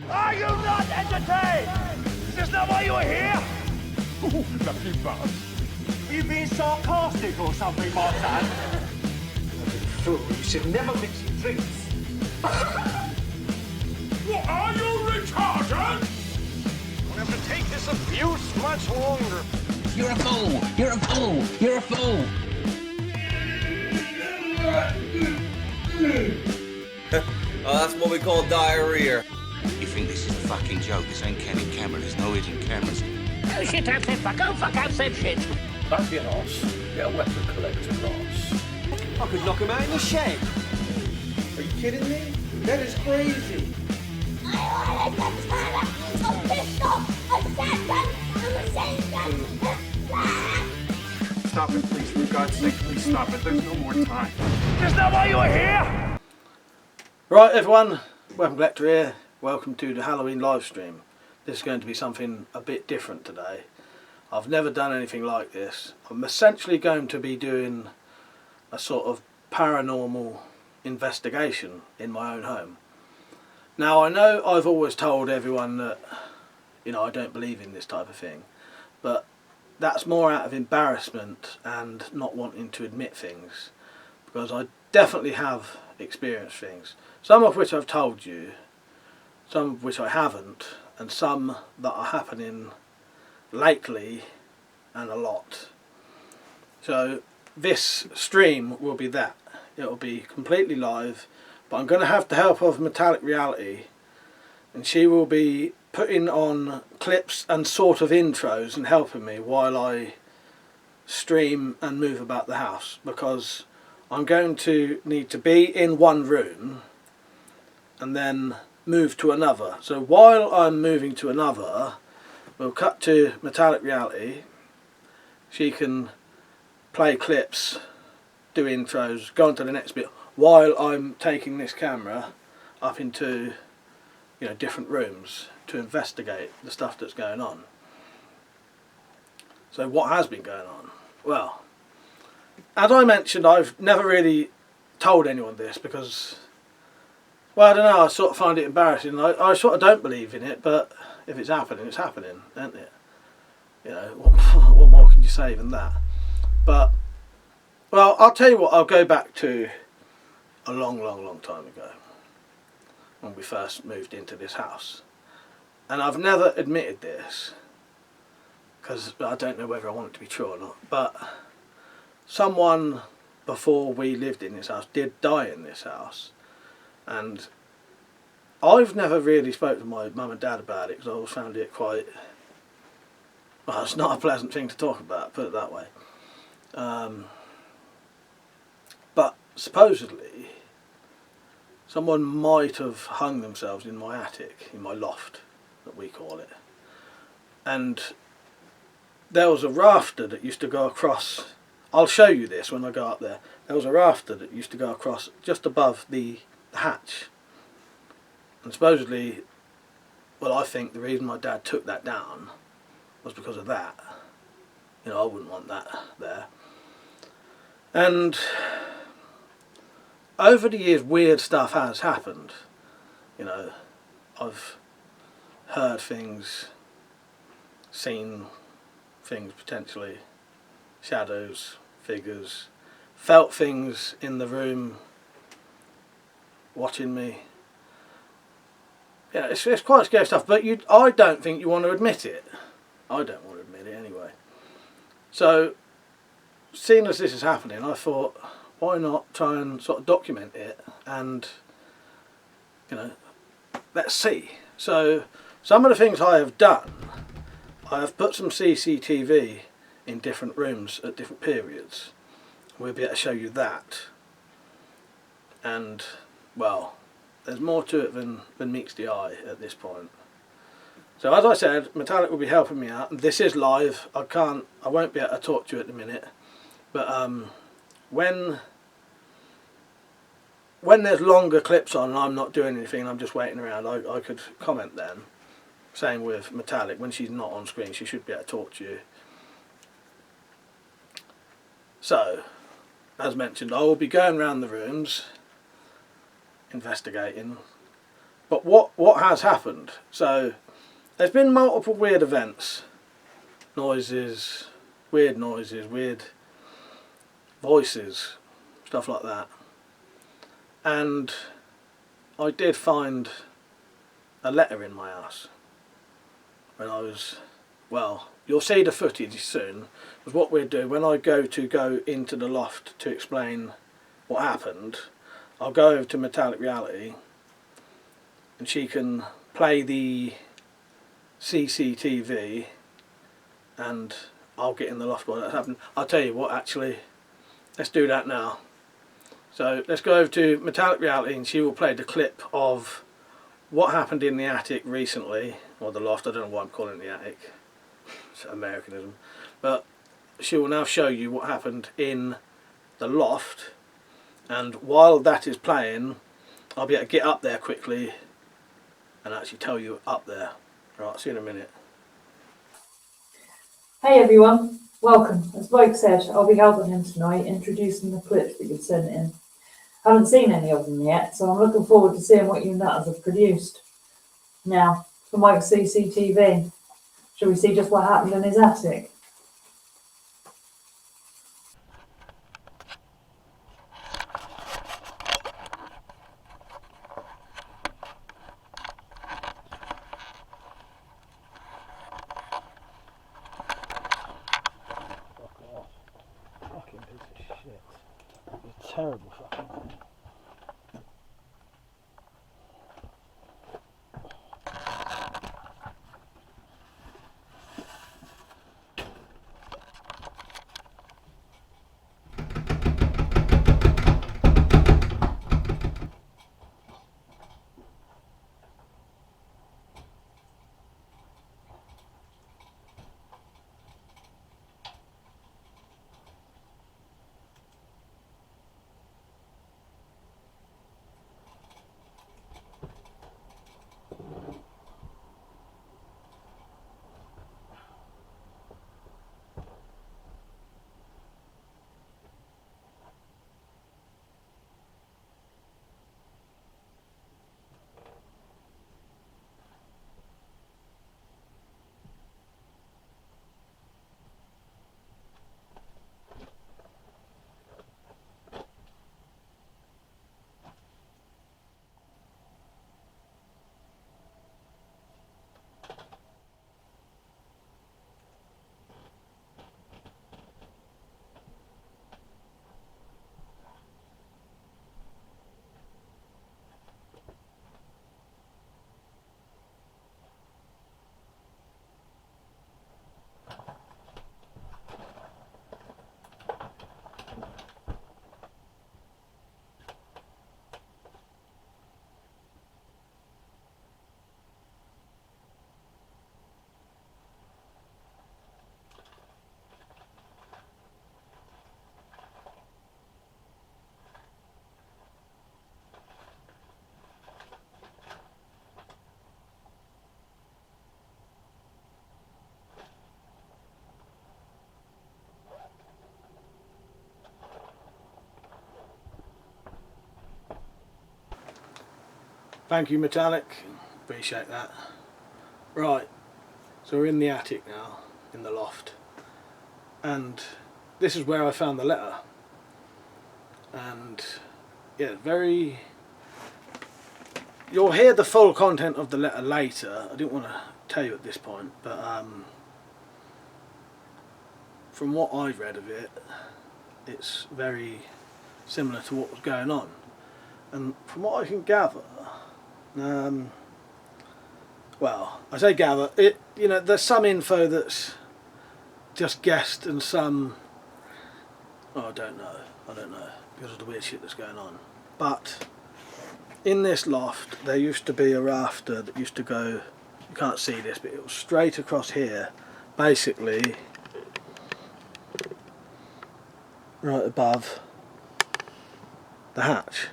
Are you not entertained? Is this not why you are here? Ooh, lucky bug. Are you being sarcastic or something, my son? Fool, you should never mix your drinks. What, are you retarded? We'll have to take this abuse much longer. You're a fool! You're a fool! You're a fool! Oh, that's what we call diarrhea. You think this is a fucking joke? This ain't Kenny camera. There's no hidden cameras. Oh shit, I've said fuck, oh fuck, I've said shit! Don't be an arse. Get a weapon collector, arse. I could knock him out in the shed. Are you kidding me? That is crazy. I want a katana, a pistol, a shotgun, a machine gun. Stop it, please. For God's sake, please stop it. There's no more time. Is this not why you are here? Right everyone, Weapon Collector here. Welcome to the Halloween live stream. This is going to be something a bit different today. I've never done anything like this. I'm essentially going to be doing a sort of paranormal investigation in my own home. Now I know I've always told everyone that, you know, I don't believe in this type of thing, but that's more out of embarrassment and not wanting to admit things, because I definitely have experienced things, some of which I've told you, some of which I haven't, and some that are happening lately and a lot. So this stream will be that. It will be completely live, but I'm going to have the help of Metallic Reality, and she will be putting on clips and sort of intros and helping me while I stream and move about the house, because I'm going to need to be in one room and then move to another. So while I'm moving to another, we'll cut to Metallic Reality. She can play clips, do intros, go on to the next bit, while I'm taking this camera up into, you know, different rooms to investigate the stuff that's going on. So what has been going on? Well, as I mentioned, I've never really told anyone this because, well, I don't know, I sort of find it embarrassing. I sort of don't believe in it, but if it's happening, it's happening, isn't it? You know, what more can you say than that? But, well, I'll tell you what, I'll go back to a long time ago, when we first moved into this house. And I've never admitted this, because I don't know whether I want it to be true or not, but someone before we lived in this house did die in this house, and I've never really spoken to my mum and dad about it because I always found it quite, well, it's not a pleasant thing to talk about, put it that way. But supposedly someone might have hung themselves in my attic, in my loft that we call it, and there was a rafter that used to go across. I'll show you this when I go up there. There was a rafter that used to go across just above the hatch, and supposedly, well, I think the reason my dad took that down was because of that. You know, I wouldn't want that there. And over the years, weird stuff has happened. You know, I've heard things, seen things potentially, shadows, figures, felt things in the room watching me. Yeah, it's quite scary stuff, but I don't think you want to admit it. I don't want to admit it anyway. So, seeing as this is happening, I thought, why not try and sort of document it and, you know, let's see. So, some of the things I have done, I have put some CCTV in different rooms at different periods. We'll be able to show you that. And, well, there's more to it than meets the eye at this point. So as I said, Metallic will be helping me out. This is live. I won't be able to talk to you at the minute. But when there's longer clips on and I'm not doing anything, I'm just waiting around, I could comment then. Same with Metallic. When she's not on screen, she should be able to talk to you. So, as mentioned, I will be going around the rooms, investigating, But what has happened? So there's been multiple weird events, noises, weird voices, stuff like that. And I did find a letter in my house when I was, well, you'll see the footage soon. Because what we'll do, when I go into the loft to explain what happened, I'll go over to Metallic Reality and she can play the CCTV and I'll get in the loft while that's happened. I'll tell you what, actually, let's do that now. So let's go over to Metallic Reality and she will play the clip of what happened in the attic recently, or the loft. I don't know why I'm calling it the attic, it's Americanism, but she will now show you what happened in the loft, and while that is playing I'll be able to get up there quickly and actually tell you up there. Right, see you in a minute. Hey everyone, welcome. As Blake said, I'll be helping him tonight introducing the clips that you've sent in. Haven't seen any of them yet, so I'm looking forward to seeing what you nutters have produced. Now, for Mike's CCTV, shall we see just what happened in his attic? Fucking piece of shit. You're terrible fucking thing. Thank you, Metallic. Appreciate that. Right, so we're in the attic now, in the loft, and this is where I found the letter. And yeah, very. You'll hear the full content of the letter later. I didn't want to tell you at this point, but from what I've read of it, it's very similar to what was going on. And from what I can gather, well, I say gather, there's some info that's just guessed and some, I don't know, because of the weird shit that's going on. But in this loft, there used to be a rafter that used to go, you can't see this, but it was straight across here, basically, right above the hatch.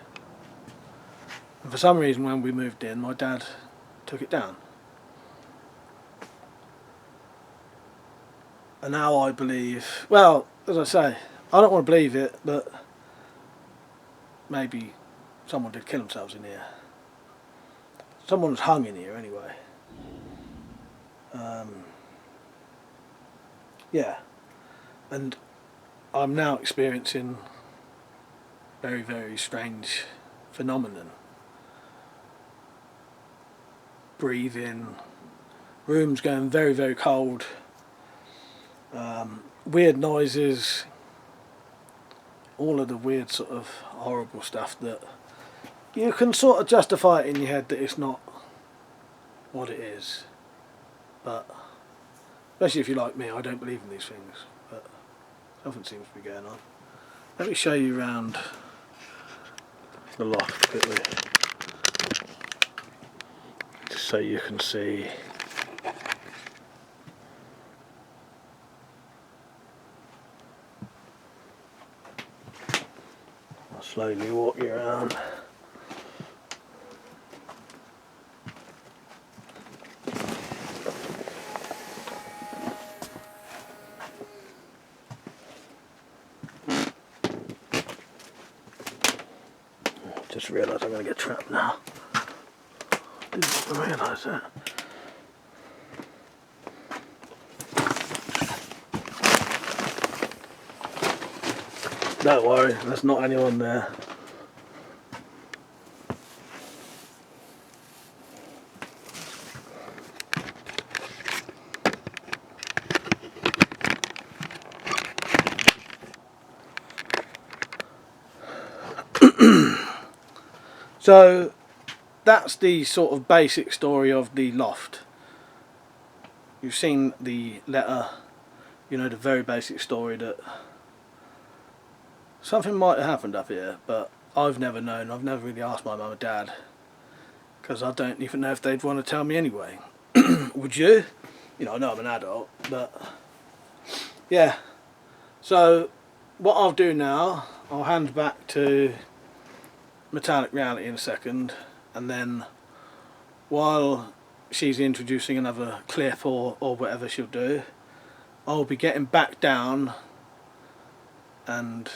And for some reason when we moved in, my dad took it down. And now I believe, well, as I say, I don't want to believe it, but maybe someone did kill themselves in here. someone's hung in here anyway. Yeah, and I'm now experiencing very, very strange phenomenon. Breathing, rooms going very, very cold, weird noises, all of the weird sort of horrible stuff that you can sort of justify it in your head that it's not what it is, but especially if you're like me, I don't believe in these things, but something seems to be going on. Let me show you around the loft quickly, just so you can see. I'll slowly walk you around. Just realised I'm going to get trapped now. Didn't realise that. Don't worry, there's not anyone there. So that's the sort of basic story of the loft. You've seen the letter, you know, the very basic story that something might have happened up here, but I've never known. I've never really asked my mum and dad, because I don't even know if they'd want to tell me anyway. Would you? You know, I know I'm an adult, but yeah. So what I'll do now, I'll hand back to Metallic Reality in a second, and then while she's introducing another clip or whatever she'll do, I'll be getting back down and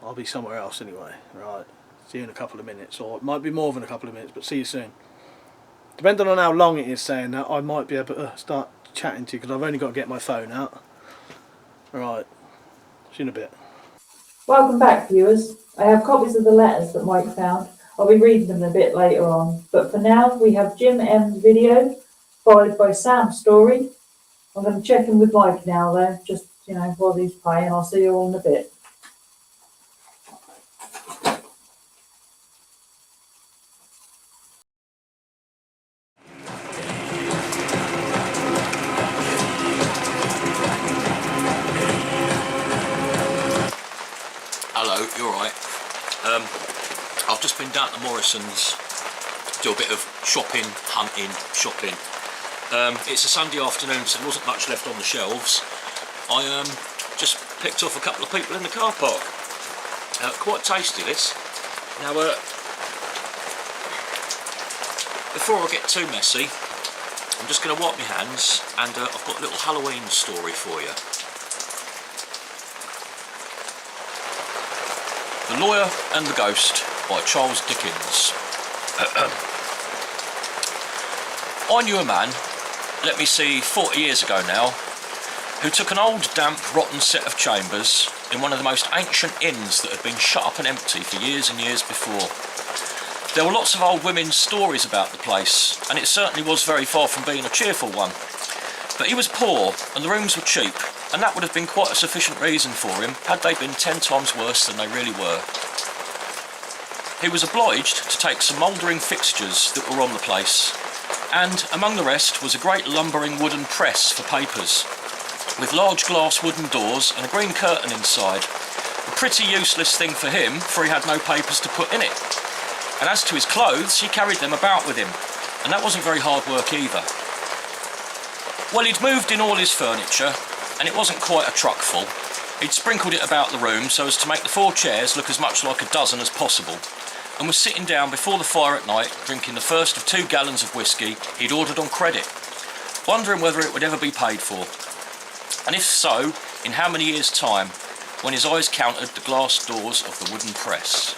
I'll be somewhere else anyway. Right, see you in a couple of minutes, or it might be more than a couple of minutes, but see you soon. Depending on how long it is saying that, I might be able to start chatting to you, because I've only got to get my phone out. Alright, see you in a bit. Welcome back, viewers. I have copies of the letters that Mike found. I'll be reading them a bit later on, but for now we have Jim M's video, followed by Sam's story. I'm going to check in with Mike now though, just, you know, while he's playing. I'll see you all in a bit. Hello, you alright? I've just been down to Morrisons to do a bit of shopping, hunting, shopping. It's a Sunday afternoon, so there wasn't much left on the shelves. I just picked off a couple of people in the car park. Quite tasty, this. Now, before I get too messy, I'm just going to wipe my hands, and I've got a little Halloween story for you. The Lawyer and the Ghost by Charles Dickens. I knew a man, let me see, 40 years ago now, who took an old, damp, rotten set of chambers in one of the most ancient inns that had been shut up and empty for years and years before. There were lots of old women's stories about the place, and it certainly was very far from being a cheerful one. But he was poor, and the rooms were cheap, and that would have been quite a sufficient reason for him had they been 10 times worse than they really were. He was obliged to take some mouldering fixtures that were on the place, and among the rest was a great lumbering wooden press for papers, with large glass wooden doors and a green curtain inside. A pretty useless thing for him, for he had no papers to put in it. And as to his clothes, he carried them about with him, and that wasn't very hard work either. Well, he'd moved in all his furniture, and it wasn't quite a truck full. He'd sprinkled it about the room so as to make the 4 chairs look as much like a dozen as possible, and was sitting down before the fire at night, drinking the first of 2 gallons of whiskey he'd ordered on credit, wondering whether it would ever be paid for, and if so, in how many years' time, when his eyes counted the glass doors of the wooden press.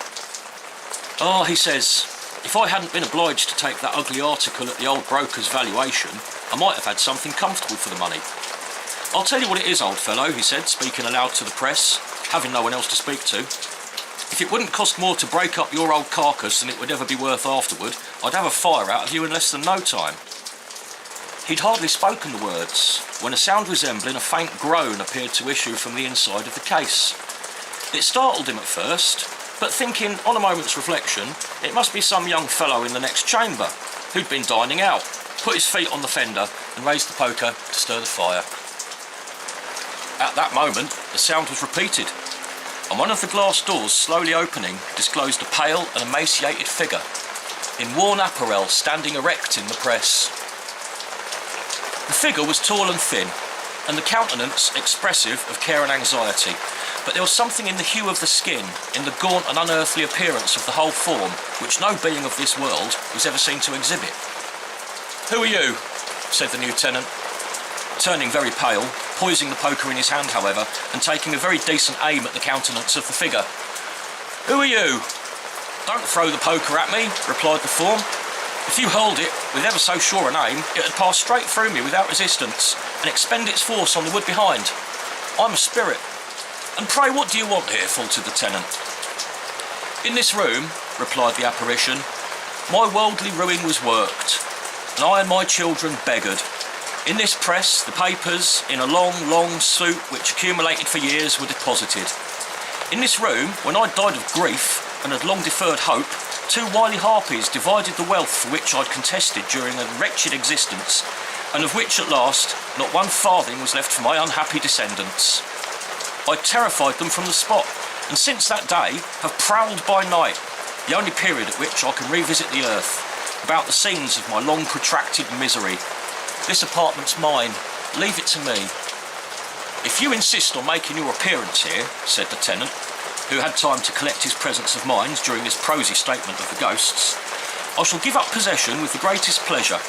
"Ah," he says, If I hadn't been obliged to take that ugly article at the old broker's valuation, I might have had something comfortable for the money. I'll tell you what it is, old fellow, he said, speaking aloud to the press, having no one else to speak to. If it wouldn't cost more to break up your old carcass than it would ever be worth afterward, I'd have a fire out of you in less than no time. He'd hardly spoken the words when a sound resembling a faint groan appeared to issue from the inside of the case. It startled him at first, but thinking on a moment's reflection, it must be some young fellow in the next chamber who'd been dining out, put his feet on the fender and raised the poker to stir the fire. At that moment, the sound was repeated, and one of the glass doors slowly opening disclosed a pale and emaciated figure, in worn apparel standing erect in the press. The figure was tall and thin, and the countenance expressive of care and anxiety, but there was something in the hue of the skin, in the gaunt and unearthly appearance of the whole form, which no being of this world was ever seen to exhibit. "Who are you?" said the lieutenant, turning very pale, poising the poker in his hand, however, and taking a very decent aim at the countenance of the figure. "Who are you?" "Don't throw the poker at me," replied the form. "If you hold it with ever so sure an aim, it would pass straight through me without resistance, and expend its force on the wood behind. I'm a spirit." "And pray what do you want here?" faltered the tenant. "In this room," replied the apparition, "my worldly ruin was worked, and I and my children beggared. In this press, the papers, in a long, long suit which accumulated for years, were deposited. In this room, when I died of grief and had long deferred hope, two wily harpies divided the wealth for which I'd contested during a wretched existence, and of which at last not one farthing was left for my unhappy descendants. I terrified them from the spot, and since that day have prowled by night, the only period at which I can revisit the earth, about the scenes of my long protracted misery. This apartment's mine. Leave it to me." "If you insist on making your appearance here," said the tenant, who had time to collect his presence of mind during this prosy statement of the ghosts, "I shall give up possession with the greatest pleasure,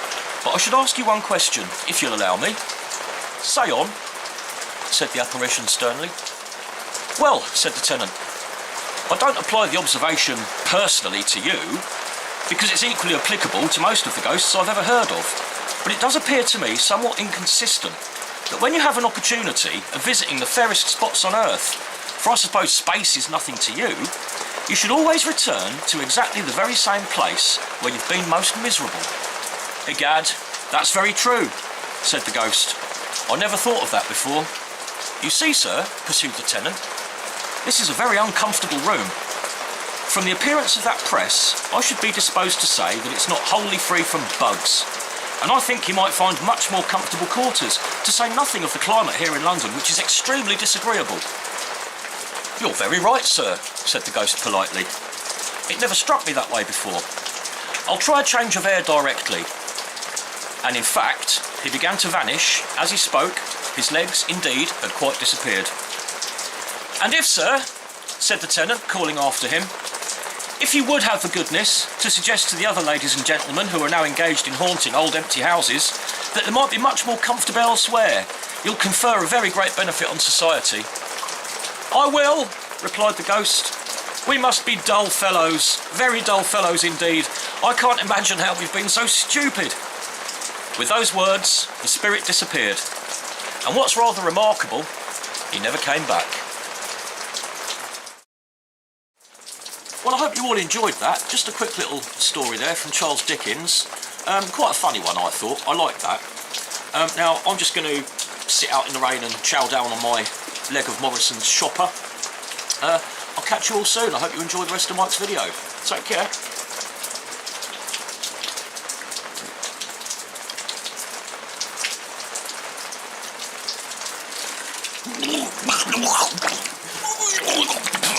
but I should ask you one question, if you'll allow me." "Say on," said the apparition sternly. "Well," said the tenant, "I don't apply the observation personally to you, because it's equally applicable to most of the ghosts I've ever heard of, but it does appear to me somewhat inconsistent that when you have an opportunity of visiting the fairest spots on earth, for I suppose space is nothing to you, you should always return to exactly the very same place where you've been most miserable." "Egad, that's very true," said the ghost. "I never thought of that before. You see, sir," pursued the tenant, "this is a very uncomfortable room. From the appearance of that press, I should be disposed to say that it's not wholly free from bugs, and I think you might find much more comfortable quarters, to say nothing of the climate here in London, which is extremely disagreeable." "You're very right, sir," said the ghost politely. "It never struck me that way before. I'll try a change of air directly." And in fact, he began to vanish. As he spoke, his legs, indeed, had quite disappeared. "And if, sir," said the tenant, calling after him, "if you would have the goodness to suggest to the other ladies and gentlemen who are now engaged in haunting old empty houses that there might be much more comfortable elsewhere, you'll confer a very great benefit on society." "I will," replied the ghost. "We must be dull fellows, very dull fellows indeed. I can't imagine how we've been so stupid." With those words, the spirit disappeared, and what's rather remarkable, he never came back. Well, I hope you all enjoyed that. Just a quick little story there from Charles Dickens. Quite a funny one, I thought. I like that. Now, I'm just going to sit out in the rain and chow down on my leg of Morrisons shopper. I'll catch you all soon. I hope you enjoy the rest of Mike's video. Take care.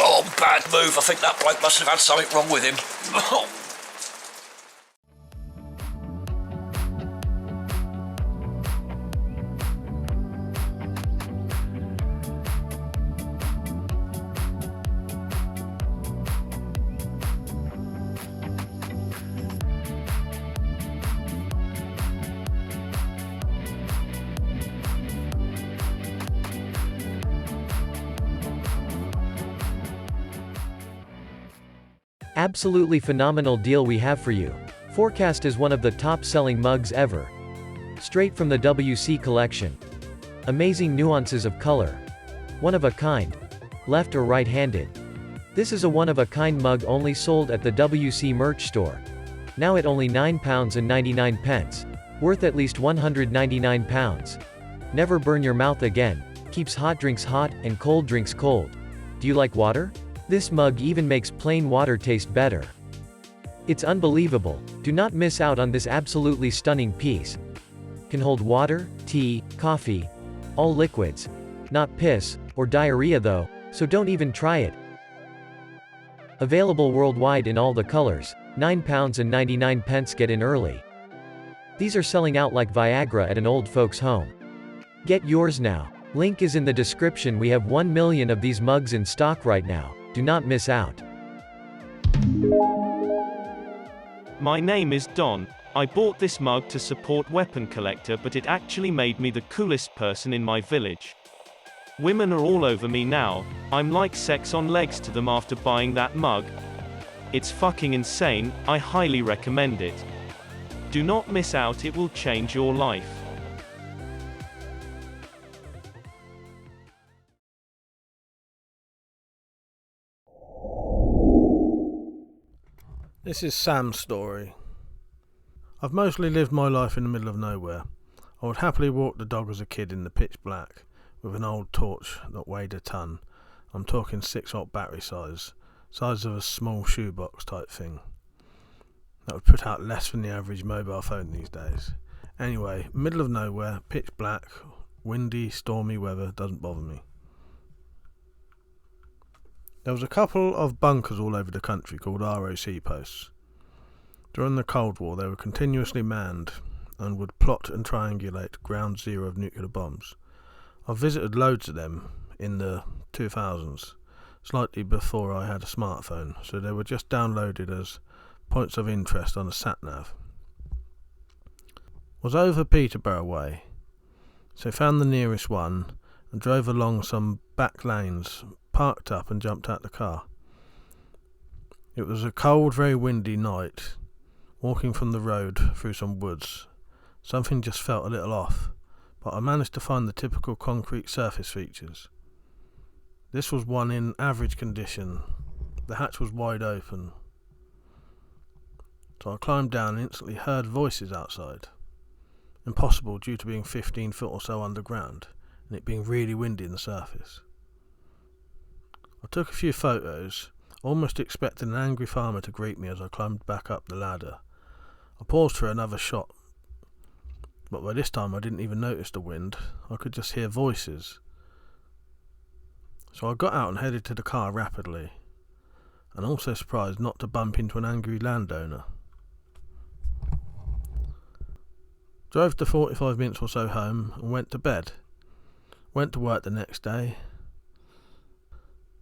Oh, bad move. I think that bloke must have had something wrong with him. Absolutely phenomenal deal we have for you. Forecast is one of the top-selling mugs ever. Straight from the W.C collection. Amazing nuances of color. One of a kind. Left or right-handed. This is a one-of-a-kind mug only sold at the W.C merch store. Now at only £9.99. Worth at least £199. Never burn your mouth again. Keeps hot drinks hot, and cold drinks cold. Do you like water? This mug even makes plain water taste better. It's unbelievable. Do not miss out on this absolutely stunning piece. Can hold water, tea, coffee, all liquids. Not piss, or diarrhea though, so don't even try it. Available worldwide in all the colors. £9.99. Get in early. These are selling out like Viagra at an old folks' home. Get yours now. Link is in the description. We have 1 million of these mugs in stock right now. Do not miss out. My name is Don. I bought this mug to support Weapon Collector, but it actually made me the coolest person in my village. Women are all over me now. I'm like sex on legs to them after buying that mug. It's fucking insane. I highly recommend it. Do not miss out, it will change your life. This is Sam's story. I've mostly lived my life in the middle of nowhere. I would happily walk the dog as a kid in the pitch black, with an old torch that weighed a ton. I'm talking 6-volt battery size of a small shoebox type thing. That would put out less than the average mobile phone these days. Anyway, middle of nowhere, pitch black, windy, stormy weather doesn't bother me. There was a couple of bunkers all over the country called ROC posts. During the Cold War they were continuously manned and would plot and triangulate ground zero of nuclear bombs. I've visited loads of them in the 2000s, slightly before I had a smartphone, so they were just downloaded as points of interest on a sat-nav. Was over Peterborough way, so found the nearest one and drove along some back lanes, parked up and jumped out the car. It was a cold, very windy night, walking from the road through some woods. Something just felt a little off, but I managed to find the typical concrete surface features. This was one in average condition. The hatch was wide open. So I climbed down and instantly heard voices outside. Impossible due to being 15 foot or so underground, and it being really windy in the surface. I took a few photos, almost expecting an angry farmer to greet me as I climbed back up the ladder. I paused for another shot, but by this time I didn't even notice the wind. I could just hear voices. So I got out and headed to the car rapidly, and also surprised not to bump into an angry landowner. Drove the 45 minutes or so home and went to bed. Went to work the next day,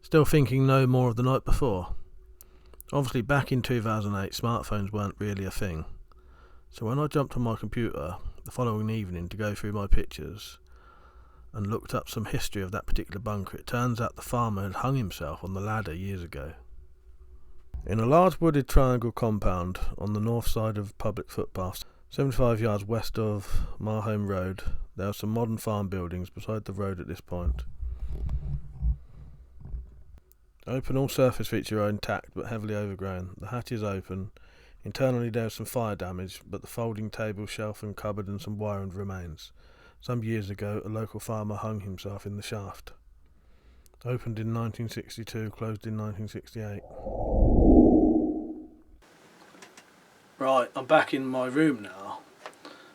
still thinking no more of the night before. Obviously back in 2008 smartphones weren't really a thing, so when I jumped on my computer the following evening to go through my pictures and looked up some history of that particular bunker, it turns out the farmer had hung himself on the ladder years ago. In a large wooded triangle compound on the north side of public footpaths, 75 yards west of Marholm Road, there are some modern farm buildings beside the road at this point. Open, all surface features are intact but heavily overgrown. The hatch is open. Internally there is some fire damage, but the folding table, shelf and cupboard and some wiring remains. Some years ago a local farmer hung himself in the shaft. Opened in 1962, closed in 1968. Right, I'm back in my room now.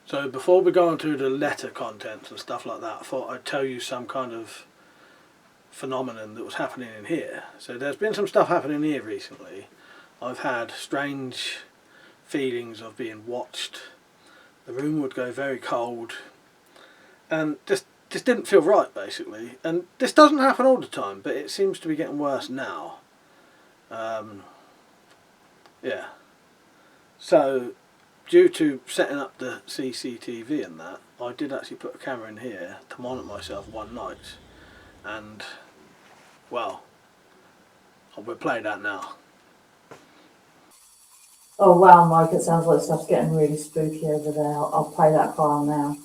So before we go on to the letter contents and stuff like that, I thought I'd tell you some kind of phenomenon that was happening in here. So there's been some stuff happening here recently. I've had strange feelings of being watched. The room would go very cold and just didn't feel right basically. And this doesn't happen all the time, but it seems to be getting worse now. Yeah. So due to setting up the CCTV and that, I did actually put a camera in here to monitor myself one night, and well, we'll play that now. Oh wow, Mike, it sounds like stuff's getting really spooky over there. I'll play that file now.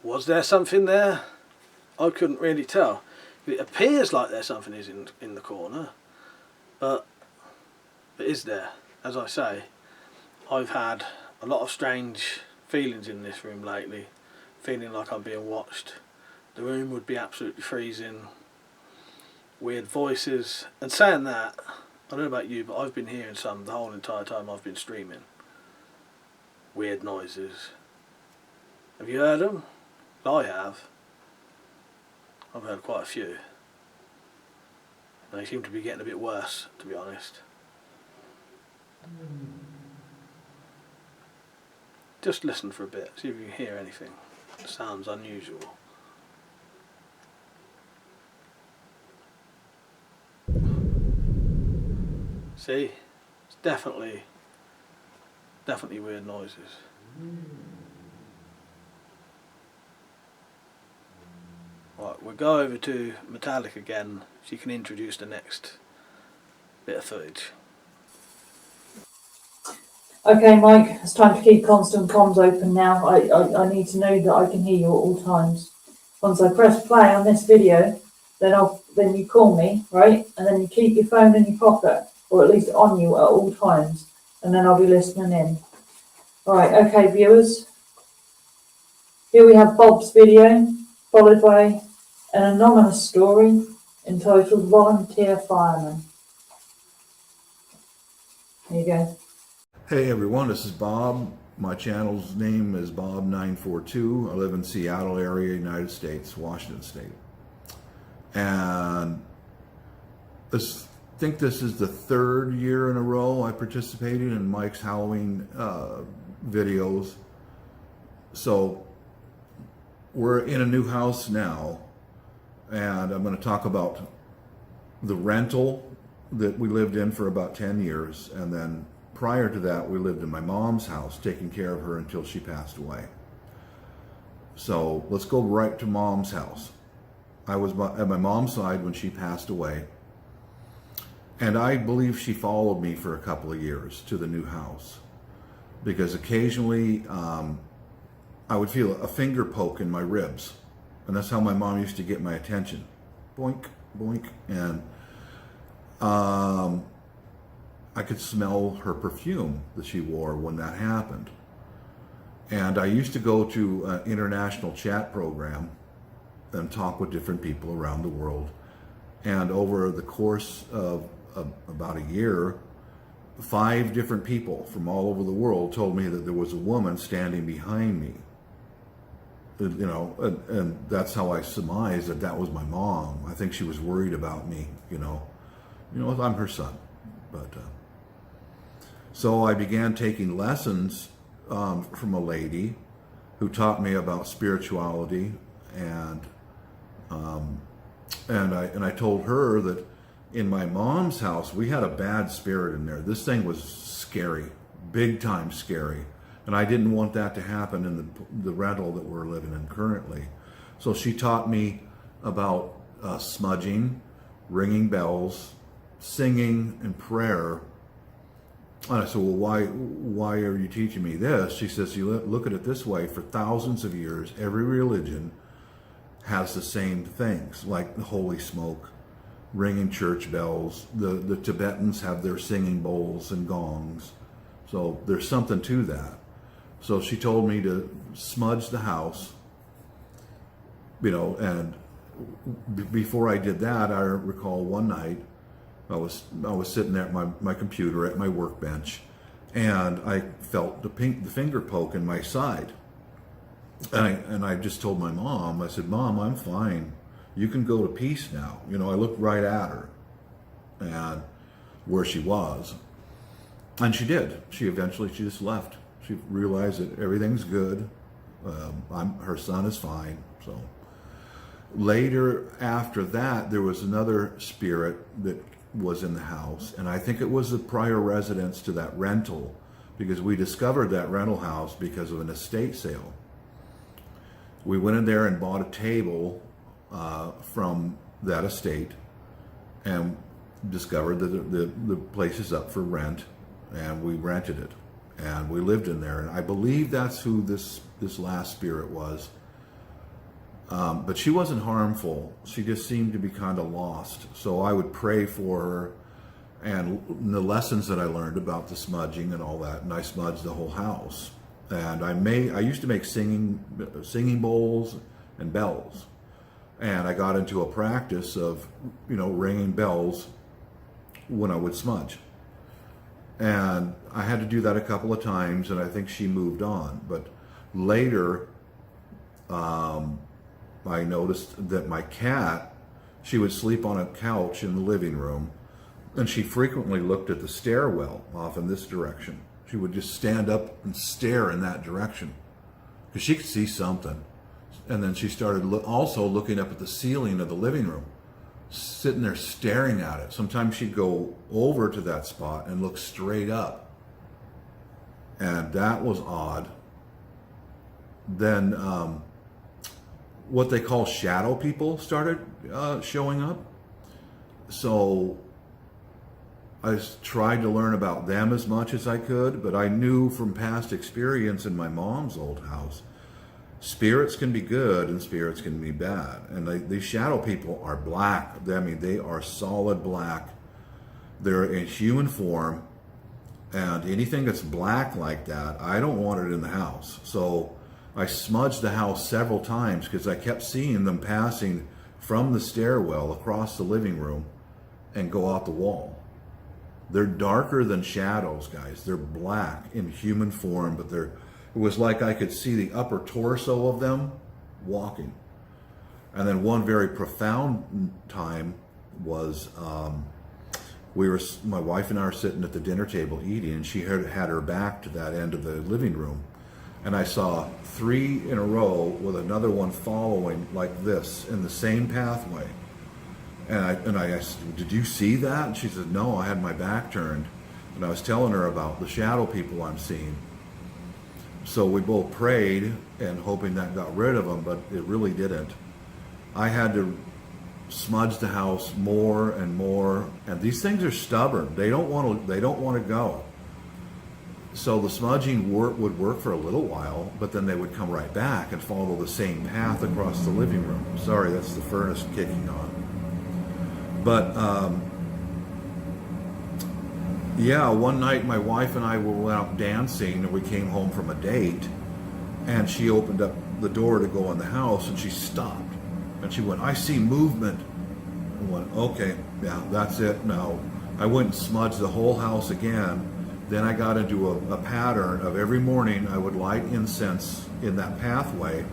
Was there something there? I couldn't really tell. It appears like there's something is in the corner, but is there? As I say, I've had a lot of strange feelings in this room lately, feeling like I'm being watched. The room would be absolutely freezing, weird voices, and saying that, I don't know about you, but I've been hearing some the whole entire time I've been streaming. Weird noises. Have you heard them? I have. I've heard quite a few. They seem to be getting a bit worse, to be honest. Just listen for a bit, see if you can hear anything. It sounds unusual. See? It's definitely weird noises. Right, we'll go over to Metallic again. She can introduce the next bit of footage. Okay, Mike, it's time to keep constant comms open now. I need to know that I can hear you at all times. Once I press play on this video, then you call me, right? And then you keep your phone in your pocket, or at least on you at all times, and then I'll be listening in. Alright, okay, viewers. Here we have Bob's video, followed by an anonymous story entitled Volunteer Fireman. Here you go. Hey everyone, this is Bob. My channel's name is Bob942. I live in Seattle area, United States, Washington State. And I think this is the third year in a row I participated in Mike's Halloween videos. So we're in a new house now, and I'm going to talk about the rental that we lived in for about 10 years, and then prior to that we lived in my mom's house taking care of her until she passed away. So let's go right to mom's house. I was at my mom's side when she passed away, and I believe she followed me for a couple of years to the new house, because occasionally I would feel a finger poke in my ribs, and that's how my mom used to get my attention. Boink, boink, and I could smell her perfume that she wore when that happened. And I used to go to an international chat program and talk with different people around the world. And over the course of about a year, 5 different people from all over the world told me that there was a woman standing behind me. You know, and that's how I surmised that that was my mom. I think she was worried about me, you know, I'm her son. But so I began taking lessons from a lady who taught me about spirituality, and I told her that in my mom's house we had a bad spirit in there. This thing was scary, big time scary, and I didn't want that to happen in the rental that we're living in currently. So she taught me about smudging, ringing bells, singing, and prayer. And I said, well, why are you teaching me this? She says, you look at it this way, for thousands of years, every religion has the same things, like the holy smoke, ringing church bells. The Tibetans have their singing bowls and gongs. So there's something to that. So she told me to smudge the house, and before I did that, I recall one night, I was sitting there at my computer at my workbench, and I felt the finger poke in my side. And I just told my mom, I said, Mom, I'm fine. You can go to peace now. I looked right at her and where she was. And she did. She just left. She realized that everything's good. Her son is fine. So later after that, there was another spirit that was in the house, and I think it was the prior residence to that rental, because we discovered that rental house because of an estate sale. We went in there and bought a table from that estate and discovered that the place is up for rent, and we rented it and we lived in there, and I believe that's who this last spirit was. But she wasn't harmful. She just seemed to be kind of lost. So I would pray for her, and the lessons that I learned about the smudging and all that, and I smudged the whole house. And I used to make singing bowls and bells, and I got into a practice of ringing bells when I would smudge. And I had to do that a couple of times, and I think she moved on. But later, I noticed that my cat, she would sleep on a couch in the living room, and she frequently looked at the stairwell off in this direction. She would just stand up and stare in that direction because she could see something. And then she started also looking up at the ceiling of the living room, sitting there staring at it. Sometimes she'd go over to that spot and look straight up. And that was odd. Then what they call shadow people started showing up. So I tried to learn about them as much as I could, but I knew from past experience in my mom's old house, spirits can be good and spirits can be bad. And these shadow people are black. I mean, they are solid black. They're in human form, and anything that's black like that, I don't want it in the house. So I smudged the house several times because I kept seeing them passing from the stairwell across the living room and go out the wall. They're darker than shadows, guys. They're black in human form, but it was like I could see the upper torso of them walking. And then one very profound time was my wife and I were sitting at the dinner table eating, and she had her back to that end of the living room. And I saw 3 in a row with another one following like this in the same pathway. And I asked, did you see that? And she said, no, I had my back turned. And I was telling her about the shadow people I'm seeing. So we both prayed and hoping that got rid of them, but it really didn't. I had to smudge the house more and more, and these things are stubborn. They don't want to go. So the smudging would work for a little while, but then they would come right back and follow the same path across the living room. Sorry, that's the furnace kicking on. But yeah, one night my wife and I went out dancing, and we came home from a date, and she opened up the door to go in the house, and she stopped, and she went, I see movement. I went, okay, yeah, that's it. Now I went and smudged the whole house again. Then I got into a pattern of every morning I would light incense in that pathway,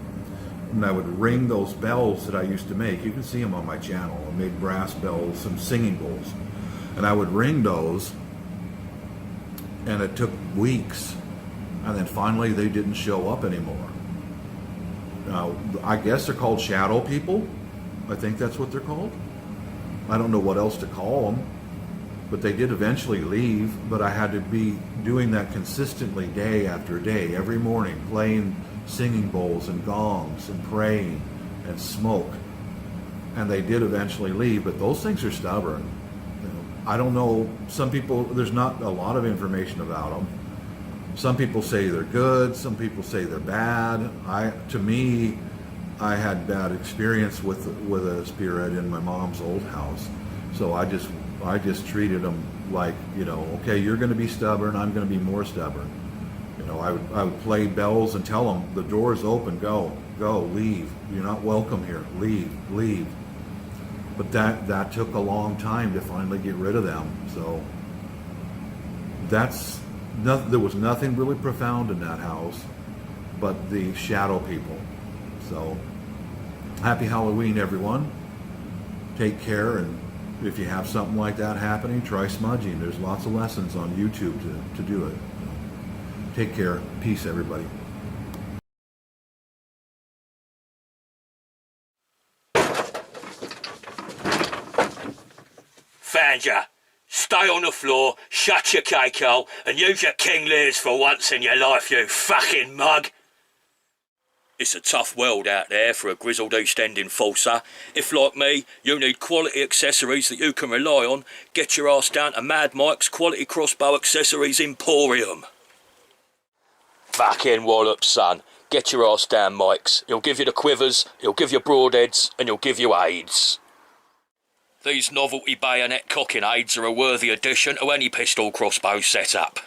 and I would ring those bells that I used to make. You can see them on my channel. I made brass bells, some singing bowls, and I would ring those, and it took weeks, and then finally they didn't show up anymore. Now, I guess they're called shadow people. I think that's what they're called. I don't know what else to call them, but they did eventually leave. But I had to be doing that consistently day after day, every morning, playing singing bowls and gongs and praying and smoke. And they did eventually leave, but those things are stubborn. I don't know, some people, there's not a lot of information about them. Some people say they're good, some people say they're bad. To me, I had bad experience with a spirit in my mom's old house. So I just treated them like, you know, okay, you're going to be stubborn, I'm going to be more stubborn. You know, I would play bells and tell them, the door's open, go, leave. You're not welcome here, leave. But that took a long time to finally get rid of them. So there was nothing really profound in that house, but the shadow people. So happy Halloween, everyone. Take care, and if you have something like that happening, try smudging. There's lots of lessons on YouTube to do it. Take care. Peace, everybody. Found ya. Stay on the floor, shut your cake hole, and use your King Lears for once in your life, you fucking mug. It's a tough world out there for a grizzled East End enforcer. If, like me, you need quality accessories that you can rely on, get your ass down to Mad Mike's Quality Crossbow Accessories Emporium. Fucking wallop, son. Get your ass down, Mike's. He'll give you the quivers, he'll give you broadheads, and he'll give you aids. These novelty bayonet cocking aids are a worthy addition to any pistol crossbow setup.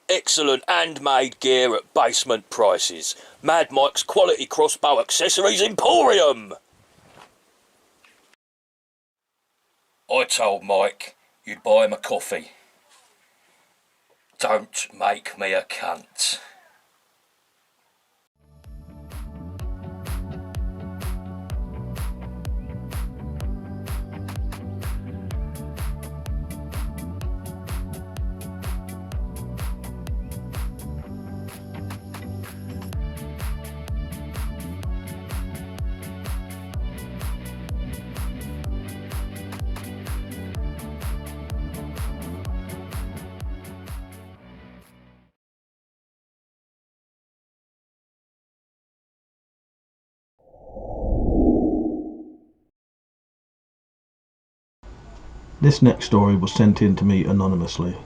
Excellent handmade gear at basement prices. Mad Mike's Quality Crossbow Accessories Emporium! I told Mike you'd buy him a coffee. Don't make me a cunt. This next story was sent in to me anonymously.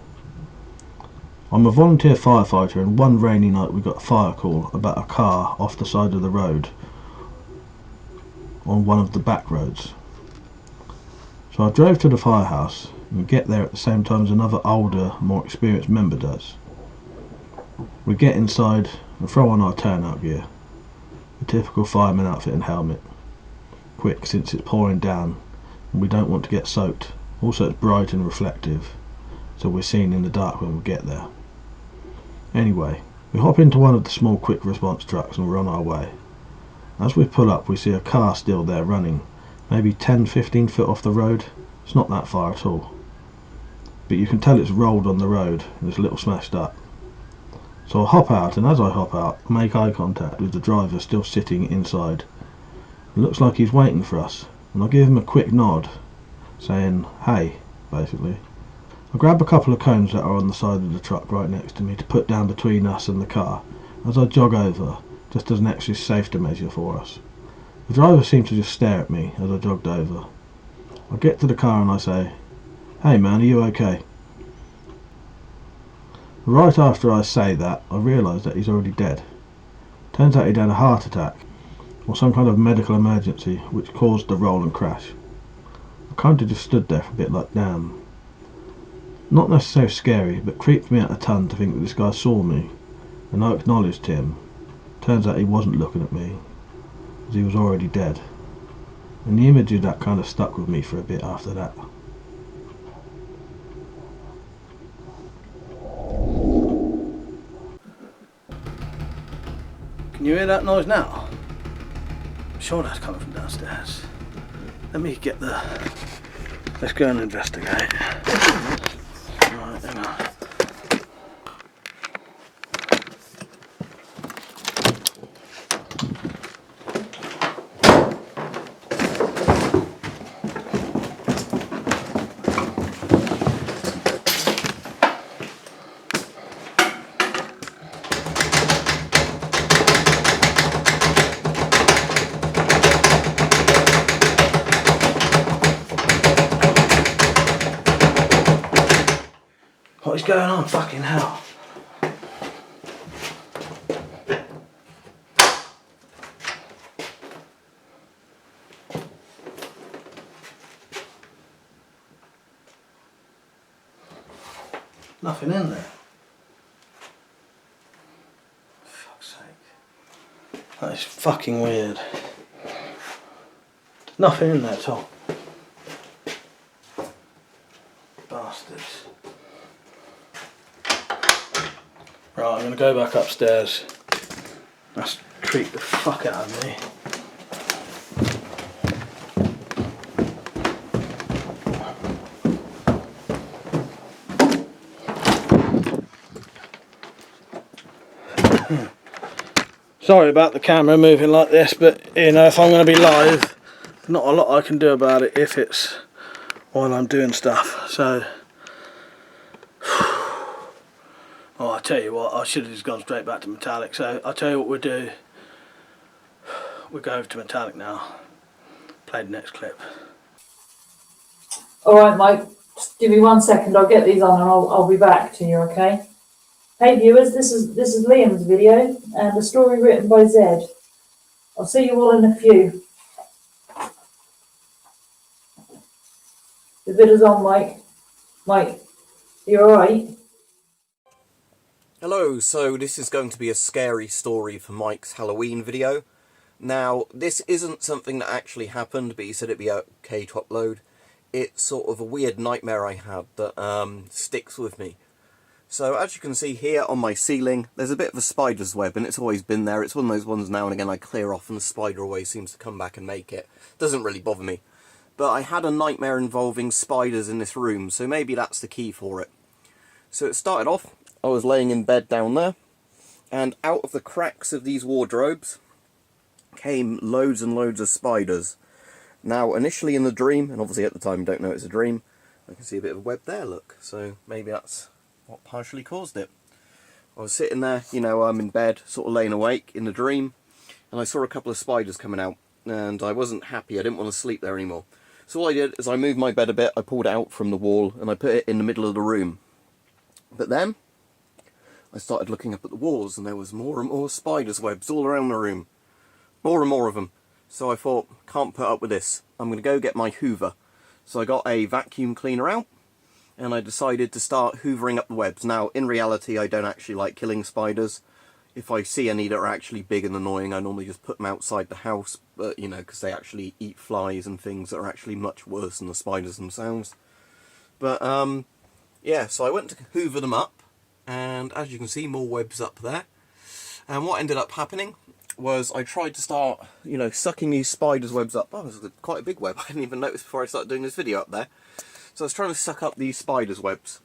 I'm a volunteer firefighter, and one rainy night we got a fire call about a car off the side of the road on one of the back roads. So I drove to the firehouse and get there at the same time as another older, more experienced member does. We get inside and throw on our turnout gear, the typical fireman outfit and helmet. Quick, since it's pouring down and we don't want to get soaked. Also, it's bright and reflective, so we're seen in the dark when we get there. Anyway, we hop into one of the small quick response trucks and we're on our way. As we pull up, we see a car still there running, maybe 10-15 foot off the road. It's not that far at all, but you can tell it's rolled on the road and it's a little smashed up. So I hop out, and as I hop out, I make eye contact with the driver still sitting inside. It looks like he's waiting for us, and I give him a quick nod, saying hey, basically. I grab a couple of cones that are on the side of the truck right next to me to put down between us and the car as I jog over, just as an extra safety measure for us. The driver seemed to just stare at me as I jogged over. I get to the car and I say, hey man, are you okay? Right after I say that, I realise that he's already dead. Turns out he'd had a heart attack, or some kind of medical emergency which caused the roll and crash. I kind of just stood there for a bit like, damn. Not necessarily scary, but creeped me out a ton to think that this guy saw me, and I acknowledged him. Turns out he wasn't looking at me, as he was already dead. And the image of that kind of stuck with me for a bit after that. Can you hear that noise now? I'm sure that's coming from downstairs. Let me get the... Let's go and investigate. Right, hang on. What is going on? Fucking hell. Nothing in there. Fuck's sake. That is fucking weird. Nothing in there at all. Bastards. Right, I'm going to go back upstairs. That's creeped the fuck out of me. Sorry about the camera moving like this, but you know, if I'm going to be live, not a lot I can do about it if it's while I'm doing stuff. So, oh, I tell you what, I should have just gone straight back to Metallic. So I'll tell you what we'll do. We'll go over to Metallic now. Play the next clip. Alright, Mike, just give me 1 second, I'll get these on and I'll be back to you, okay? Hey viewers, this is Liam's video and a story written by Zed. I'll see you all in a few. The video's on, Mike. Mike, you alright? Hello, so this is going to be a scary story for Mike's Halloween video. Now, this isn't something that actually happened, but he said it'd be okay to upload. It's sort of a weird nightmare I had that sticks with me. So as you can see here on my ceiling, there's a bit of a spider's web, and it's always been there. It's one of those ones now and again I clear off and the spider always seems to come back and make it. Doesn't really bother me. But I had a nightmare involving spiders in this room, so maybe that's the key for it. So it started off, I was laying in bed down there, and out of the cracks of these wardrobes came loads and loads of spiders. Now initially in the dream, and obviously at the time you don't know it's a dream, I can see a bit of a web there, look. So maybe that's what partially caused it. I was sitting there, you know, I'm in bed, sort of laying awake in the dream, and I saw a couple of spiders coming out, and I wasn't happy, I didn't want to sleep there anymore. So all I did is I moved my bed a bit, I pulled it out from the wall, and I put it in the middle of the room. But then, I started looking up at the walls, and there was more and more spiders' webs all around the room. More and more of them. So I thought, can't put up with this, I'm going to go get my hoover. So I got a vacuum cleaner out, and I decided to start hoovering up the webs. Now, in reality, I don't actually like killing spiders. If I see any that are actually big and annoying, I normally just put them outside the house, but, you know, because they actually eat flies and things that are actually much worse than the spiders themselves. But, yeah, so I went to hoover them up, and as you can see, more webs up there. And what ended up happening was I tried to start, you know, sucking these spiders' webs up. Oh, this is quite a big web. I didn't even notice before I started doing this video up there. So I was trying to suck up these spiders' webs.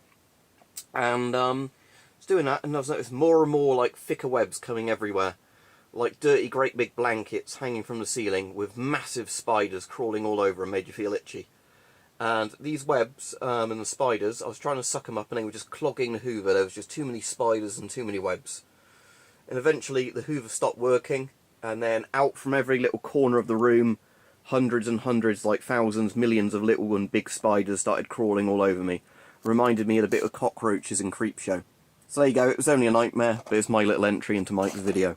And, I was doing that, and I was noticing more and more, like, thicker webs coming everywhere. Like dirty, great big blankets hanging from the ceiling with massive spiders crawling all over and made you feel itchy. And these webs, and the spiders, I was trying to suck them up and they were just clogging the hoover. There was just too many spiders and too many webs. And eventually the hoover stopped working, and then out from every little corner of the room, hundreds and hundreds, like thousands, millions of little and big spiders started crawling all over me. Reminded me of a bit of cockroaches in Creepshow. So there you go, it was only a nightmare, but it's my little entry into Mike's video.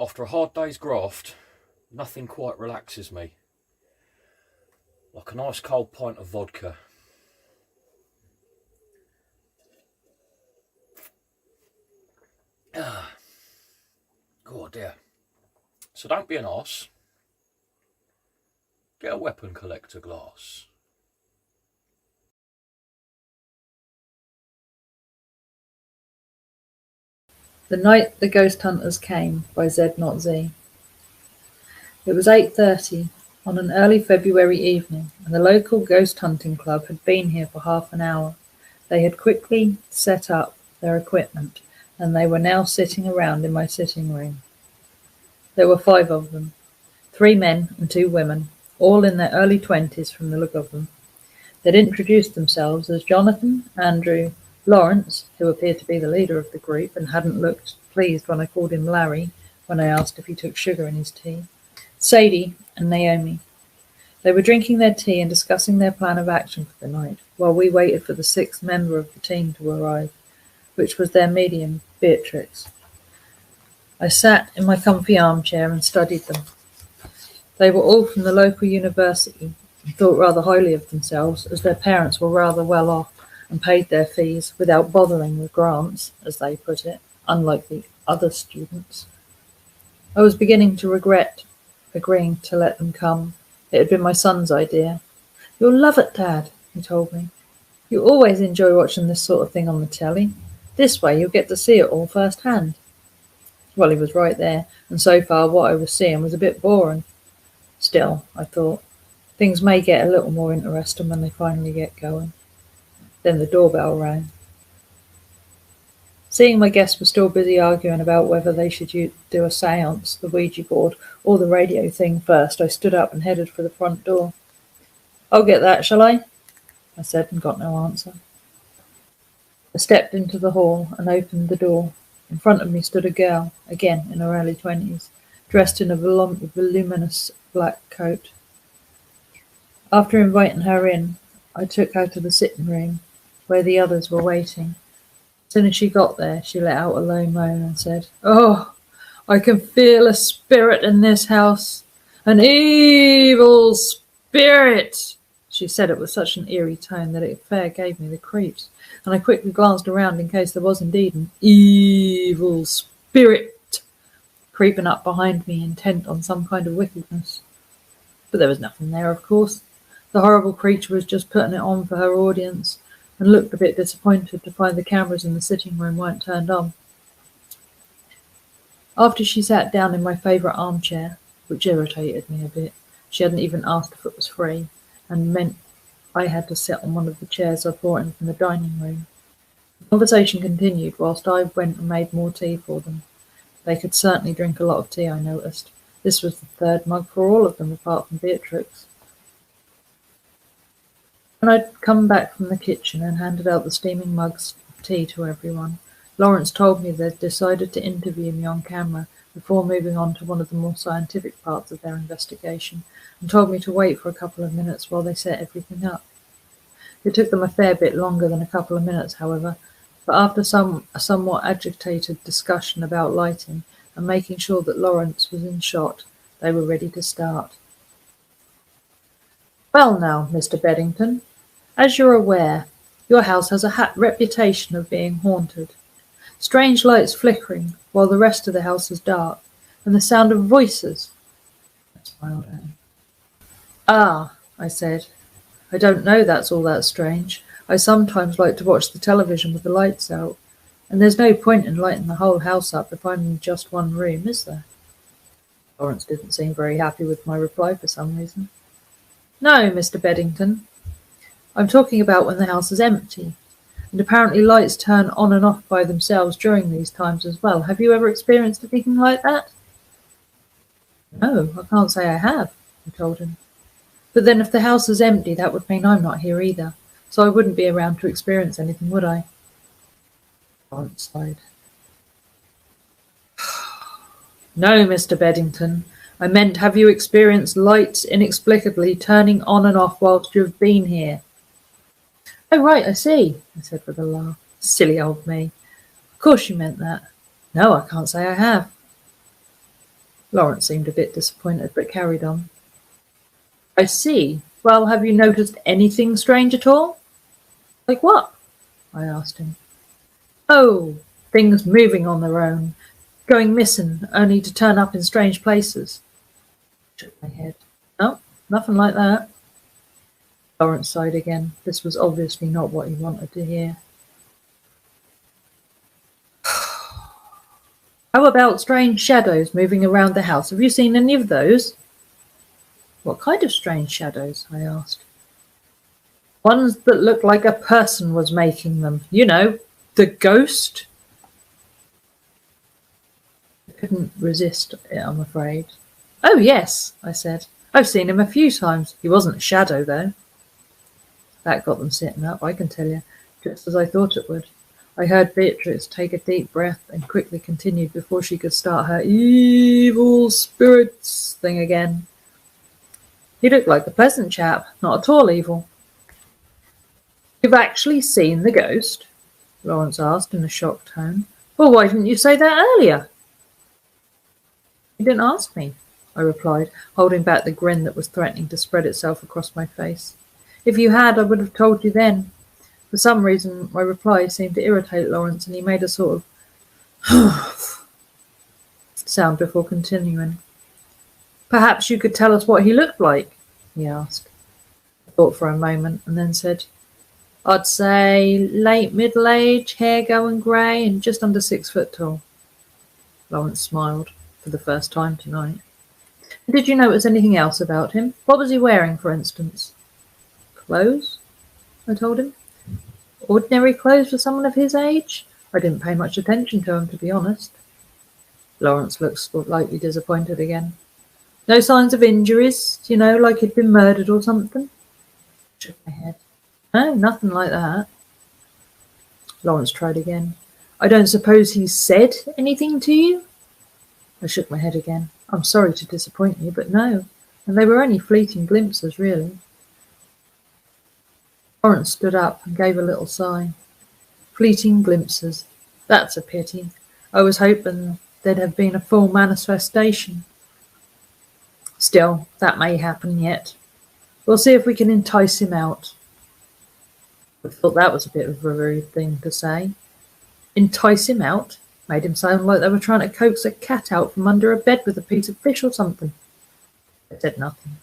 After a hard day's graft, nothing quite relaxes me like a nice cold pint of vodka. God dear. So don't be an arse. Get a weapon collector glass. The Night the Ghost Hunters Came by Zed Not Z. It was 8:30 on an early February evening, and the local ghost hunting club had been here for half an hour. They had quickly set up their equipment, and they were now sitting around in my sitting room. There were 5 of them, 3 men and 2 women, all in their early 20s from the look of them. They'd introduced themselves as Jonathan, Andrew, Lawrence, who appeared to be the leader of the group and hadn't looked pleased when I called him Larry when I asked if he took sugar in his tea, Sadie, and Naomi. They were drinking their tea and discussing their plan of action for the night, while we waited for the 6th member of the team to arrive, which was their medium, Beatrix. I sat in my comfy armchair and studied them. They were all from the local university and thought rather highly of themselves, as their parents were rather well off and paid their fees without bothering with grants, as they put it, unlike the other students. I was beginning to regret agreeing to let them come. It had been my son's idea. "You'll love it, Dad," he told me. "You always enjoy watching this sort of thing on the telly. This way you'll get to see it all firsthand." Well, he was right there, and so far what I was seeing was a bit boring. Still, I thought, things may get a little more interesting when they finally get going. Then the doorbell rang. Seeing my guests were still busy arguing about whether they should do a seance, the Ouija board, or the radio thing first, I stood up and headed for the front door. "I'll get that, shall I?" I said, and got no answer. I stepped into the hall and opened the door. In front of me stood a girl, again in her early 20s, dressed in a voluminous black coat. After inviting her in, I took her to the sitting room, where the others were waiting. As soon as she got there, she let out a low moan and said, "Oh, I can feel a spirit in this house. An evil spirit." She said it with such an eerie tone that it fair gave me the creeps, and I quickly glanced around in case there was indeed an evil spirit creeping up behind me, intent on some kind of wickedness. But there was nothing there, of course. The horrible creature was just putting it on for her audience, and looked a bit disappointed to find the cameras in the sitting room weren't turned on. After she sat down in my favourite armchair, which irritated me a bit, she hadn't even asked if it was free, and meant I had to sit on one of the chairs I brought in from the dining room. The conversation continued whilst I went and made more tea for them. They could certainly drink a lot of tea, I noticed. This was the 3rd mug for all of them, apart from Beatrix. When I'd come back from the kitchen and handed out the steaming mugs of tea to everyone, Lawrence told me they'd decided to interview me on camera before moving on to one of the more scientific parts of their investigation, and told me to wait for a couple of minutes while they set everything up. It took them a fair bit longer than a couple of minutes, however, but after a somewhat agitated discussion about lighting and making sure that Lawrence was in shot, they were ready to start. "Well now, Mr. Beddington, as you're aware, your house has a reputation of being haunted. Strange lights flickering while the rest of the house is dark, and the sound of voices." I smiled at him. "Ah," I said, "I don't know that's all that strange. I sometimes like to watch the television with the lights out, and there's no point in lighting the whole house up if I'm in just one room, is there?" Lawrence didn't seem very happy with my reply for some reason. "No, Mr. Beddington. I'm talking about when the house is empty, and apparently lights turn on and off by themselves during these times as well. Have you ever experienced anything like that?" "No, I can't say I have," I told him. "But then if the house is empty, that would mean I'm not here either, so I wouldn't be around to experience anything, would I?" Lawrence sighed. "No, Mr. Beddington. I meant, have you experienced lights inexplicably turning on and off whilst you've been here?" "Oh, right, I see," I said with a laugh. "Silly old me. Of course you meant that. No, I can't say I have." Lawrence seemed a bit disappointed, but carried on. "I see. Well, have you noticed anything strange at all?" "Like what?" I asked him. "Oh, things moving on their own, going missing, only to turn up in strange places." I shook my head. "No, nothing like that." Lawrence sighed again. This was obviously not what he wanted to hear. "How about strange shadows moving around the house? Have you seen any of those?" "What kind of strange shadows?" I asked. "Ones that look like a person was making them. You know, the ghost." Couldn't resist it, I'm afraid. Oh, yes, I said. I've seen him a few times. He wasn't a shadow, though. That got them sitting up, I can tell you, just as I thought it would. I heard Beatrix take a deep breath and quickly continued before she could start her evil spirits thing again. He looked like a pleasant chap, not at all evil. You've actually seen the ghost? Lawrence asked in a shocked tone. Well, why didn't you say that earlier? You didn't ask me, I replied, holding back the grin that was threatening to spread itself across my face. If you had, I would have told you then. For some reason, my reply seemed to irritate Lawrence, and he made a sort of sound before continuing. Perhaps you could tell us what he looked like, he asked. I thought for a moment and then said, I'd say late middle age, hair going grey and just under 6 foot tall. Lawrence smiled for the first time tonight. Did you notice anything else about him? What was he wearing, for instance? Clothes? I told him. Ordinary clothes for someone of his age? I didn't pay much attention to him, to be honest. Lawrence looked slightly disappointed again. No signs of injuries, like he'd been murdered or something? I shook my head. No, nothing like that. Lawrence tried again. I don't suppose he said anything to you? I shook my head again. I'm sorry to disappoint you, but no. And they were only fleeting glimpses, really. Lawrence stood up and gave a little sigh. Fleeting glimpses. That's a pity. I was hoping there'd have been a full manifestation. Still, that may happen yet. We'll see if we can entice him out. I thought that was a bit of a rude thing to say. Entice him out? Made him sound like they were trying to coax a cat out from under a bed with a piece of fish or something. I said nothing.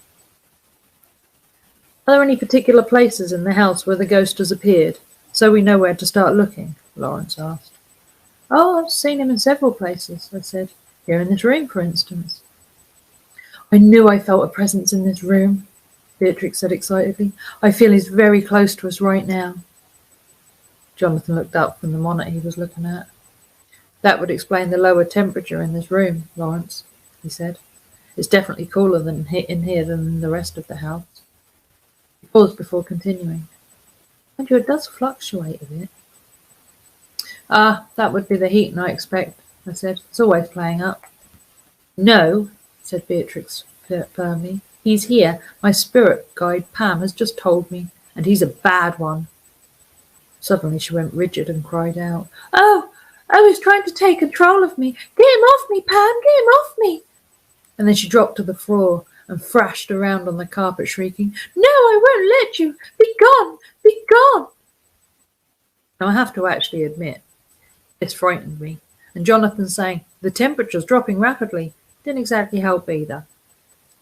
Are there any particular places in the house where the ghost has appeared, so we know where to start looking? Lawrence asked. Oh, I've seen him in several places, I said. Here in this room, for instance. I knew I felt a presence in this room, Beatrix said excitedly. I feel he's very close to us right now. Jonathan looked up from the monitor he was looking at. That would explain the lower temperature in this room, Lawrence, he said. It's definitely cooler in here than in the rest of the house. He paused before continuing. And it does fluctuate a bit. Ah, that would be the heat, I expect, I said. It's always playing up. No, said Beatrix firmly. He's here. My spirit guide, Pam, has just told me, and he's a bad one. Suddenly she went rigid and cried out, Oh, he's trying to take control of me. Get him off me, Pam, get him off me. And then she dropped to the floor and thrashed around on the carpet, shrieking, No, I won't let you. Be gone, be gone. Now I have to actually admit, this frightened me, and Jonathan saying, The temperature's dropping rapidly, didn't exactly help either.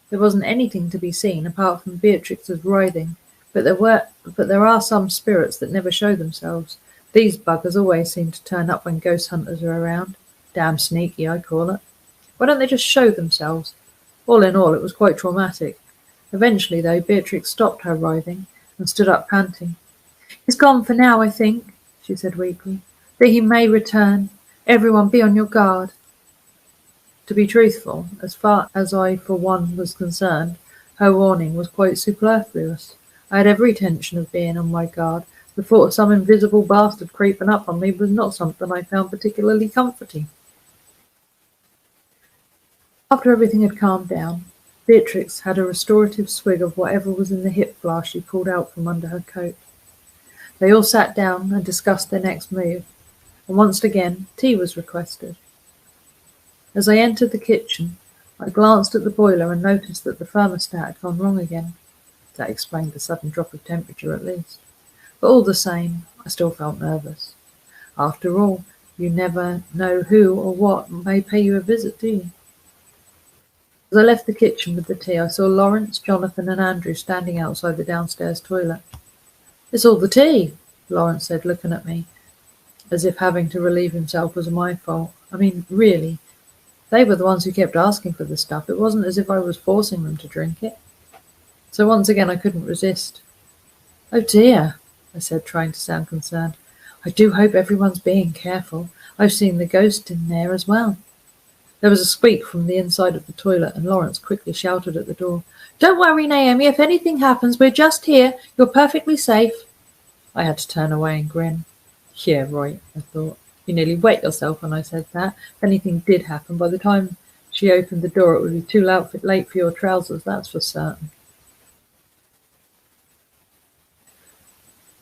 There wasn't anything to be seen apart from Beatrix's writhing, but there are some spirits that never show themselves. These buggers always seem to turn up when ghost hunters are around. Damn sneaky, I call it. Why don't they just show themselves? All in all, it was quite traumatic. Eventually, though, Beatrix stopped her writhing and stood up panting. He's gone for now, I think, she said weakly. But he may return. Everyone be on your guard. To be truthful, as far as I for one was concerned, her warning was quite superfluous. I had every intention of being on my guard. The thought of some invisible bastard creeping up on me was not something I found particularly comforting. After everything had calmed down, Beatrix had a restorative swig of whatever was in the hip flask she pulled out from under her coat. They all sat down and discussed their next move, and once again tea was requested. As I entered the kitchen, I glanced at the boiler and noticed that the thermostat had gone wrong again. That explained the sudden drop of temperature at least. But all the same, I still felt nervous. After all, you never know who or what may pay you a visit, do you? As I left the kitchen with the tea, I saw Lawrence, Jonathan and Andrew standing outside the downstairs toilet. It's all the tea, Lawrence said, looking at me, as if having to relieve himself was my fault. I mean, really, they were the ones who kept asking for the stuff. It wasn't as if I was forcing them to drink it. So once again I couldn't resist. Oh dear, I said, trying to sound concerned. I do hope everyone's being careful. I've seen the ghost in there as well. There was a squeak from the inside of the toilet, and Lawrence quickly shouted at the door, "Don't worry, Naomi. If anything happens, we're just here. You're perfectly safe." I had to turn away and grin. Yeah, right, I thought. You nearly wet yourself when I said that. If anything did happen, by the time she opened the door, it would be too late for your trousers, that's for certain.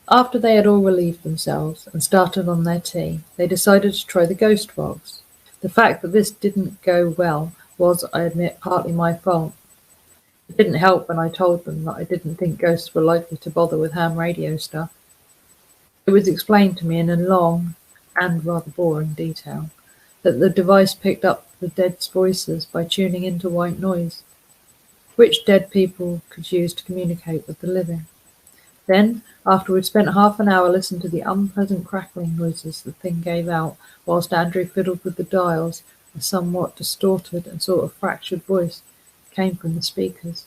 After they had all relieved themselves and started on their tea, they decided to try the ghost box. The fact that this didn't go well was, I admit, partly my fault. It didn't help when I told them that I didn't think ghosts were likely to bother with ham radio stuff. It was explained to me in a long and rather boring detail that the device picked up the dead's voices by tuning into white noise, which dead people could use to communicate with the living. Then, after we'd spent half an hour listening to the unpleasant crackling noises the thing gave out, whilst Andrew fiddled with the dials, a somewhat distorted and sort of fractured voice came from the speakers.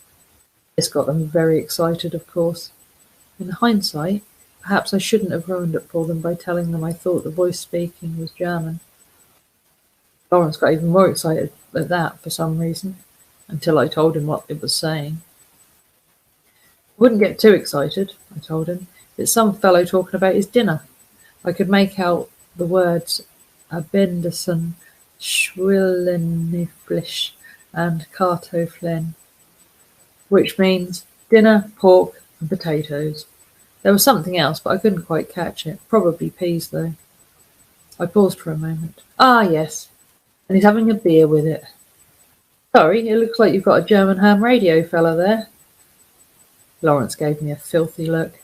This got them very excited, of course. In hindsight, perhaps I shouldn't have ruined it for them by telling them I thought the voice speaking was German. Lawrence got even more excited at that for some reason, until I told him what it was saying. I wouldn't get too excited, I told him. It's some fellow talking about his dinner. I could make out the words Abenderson, Schwilleniflish, and Kartoffeln, which means dinner, pork, and potatoes. There was something else, but I couldn't quite catch it. Probably peas, though. I paused for a moment. Ah, yes. And he's having a beer with it. Sorry, it looks like you've got a German ham radio fellow there. Lawrence gave me a filthy look.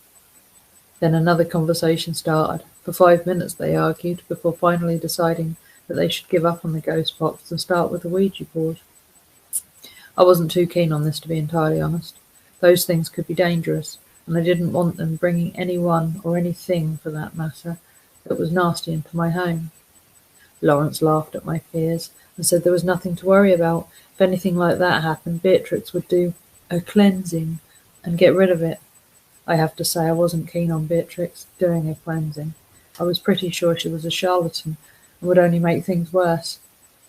Then another conversation started. For 5 minutes they argued, before finally deciding that they should give up on the ghost box and start with the Ouija board. I wasn't too keen on this, to be entirely honest. Those things could be dangerous, and I didn't want them bringing anyone, or anything for that matter, that was nasty into my home. Lawrence laughed at my fears and said there was nothing to worry about. If anything like that happened, Beatrix would do a cleansing and get rid of it. I have to say I wasn't keen on Beatrix doing a cleansing. I was pretty sure she was a charlatan and would only make things worse.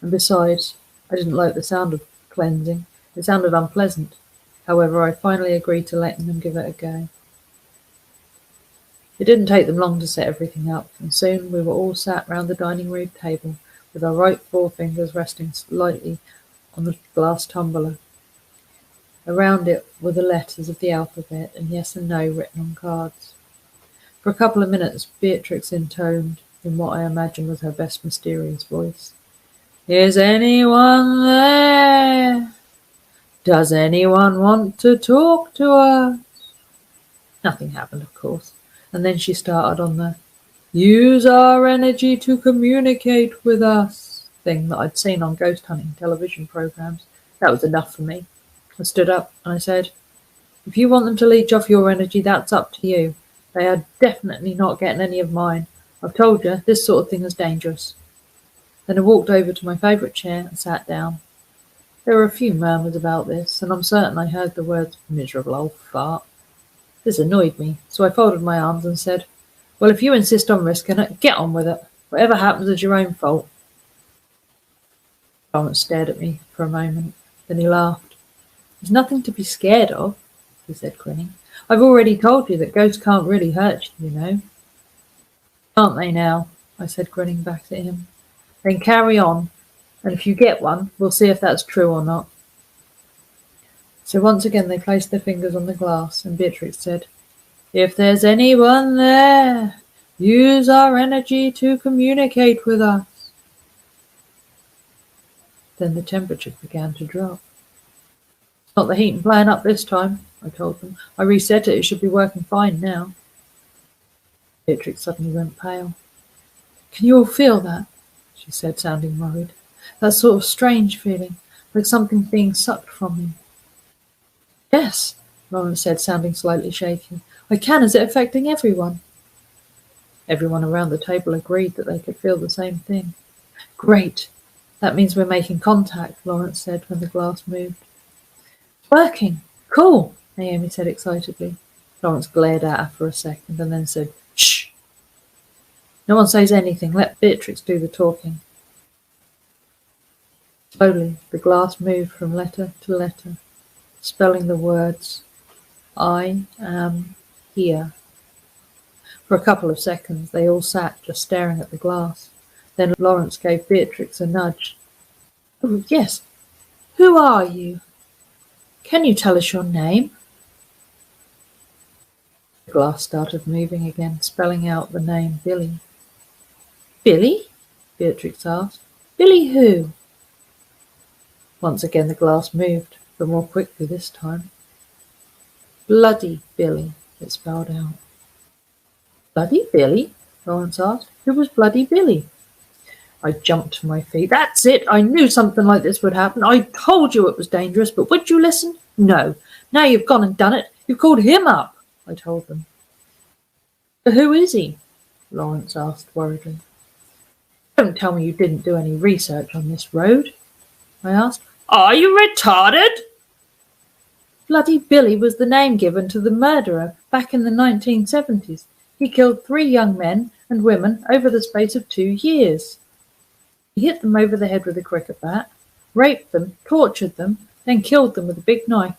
And besides, I didn't like the sound of cleansing. It sounded unpleasant. However, I finally agreed to letting them give it a go. It didn't take them long to set everything up, and soon we were all sat round the dining room table, with our right forefingers resting lightly on the glass tumbler. Around it were the letters of the alphabet, and yes and no written on cards. For a couple of minutes, Beatrix intoned, in what I imagined was her best mysterious voice, "Is anyone there? Does anyone want to talk to us?" Nothing happened, of course. And then she started on the "use our energy to communicate with us" thing that I'd seen on ghost hunting television programs. That was enough for me. I stood up and I said, "If you want them to leech off your energy, that's up to you. They are definitely not getting any of mine. I've told you, this sort of thing is dangerous." Then I walked over to my favourite chair and sat down. There were a few murmurs about this, and I'm certain I heard the words "miserable old fart." This annoyed me, so I folded my arms and said, "Well, if you insist on risking it, get on with it. Whatever happens is your own fault." Lawrence stared at me for a moment, then he laughed. "There's nothing to be scared of," he said, grinning. "I've already told you that ghosts can't really hurt you, you know." "Can't they now?" I said, grinning back at him. "Then carry on, and if you get one, we'll see if that's true or not." So once again they placed their fingers on the glass, and Beatrix said, "If there's anyone there, use our energy to communicate with us." Then the temperature began to drop. "It's not the heating playing up this time," I told them. "I reset it. It should be working fine now." Beatrix suddenly went pale. "Can you all feel that?" she said, sounding worried. "That sort of strange feeling, like something being sucked from you." "Yes," Lawrence said, sounding slightly shaky. "I can. Is it affecting everyone?" Everyone around the table agreed that they could feel the same thing. "Great. That means we're making contact," Lawrence said when the glass moved. "It's working. Cool," Naomi said excitedly. Lawrence glared at her for a second and then said, "Shh. No one says anything. Let Beatrix do the talking." Slowly, the glass moved from letter to letter, spelling the words, I am here. For a couple of seconds, they all sat just staring at the glass. Then Lawrence gave Beatrix a nudge. Oh, yes. Who are you? Can you tell us your name? The glass started moving again, spelling out the name Billy. Billy? Beatrix asked. Billy who? Once again the glass moved, but more quickly this time. Bloody Billy, it spelled out. Bloody Billy? Lawrence asked. Who was Bloody Billy? I jumped to my feet. That's it! I knew something like this would happen. I told you it was dangerous, but would you listen? No. Now you've gone and done it. You've called him up, I told them. But who is he? Lawrence asked worriedly. Don't tell me you didn't do any research on this road, I asked. Are you retarded? Bloody Billy was the name given to the murderer back in the 1970s. He killed 3 young men and women over the space of 2 years. He hit them over the head with a cricket bat, raped them, tortured them, then killed them with a big knife.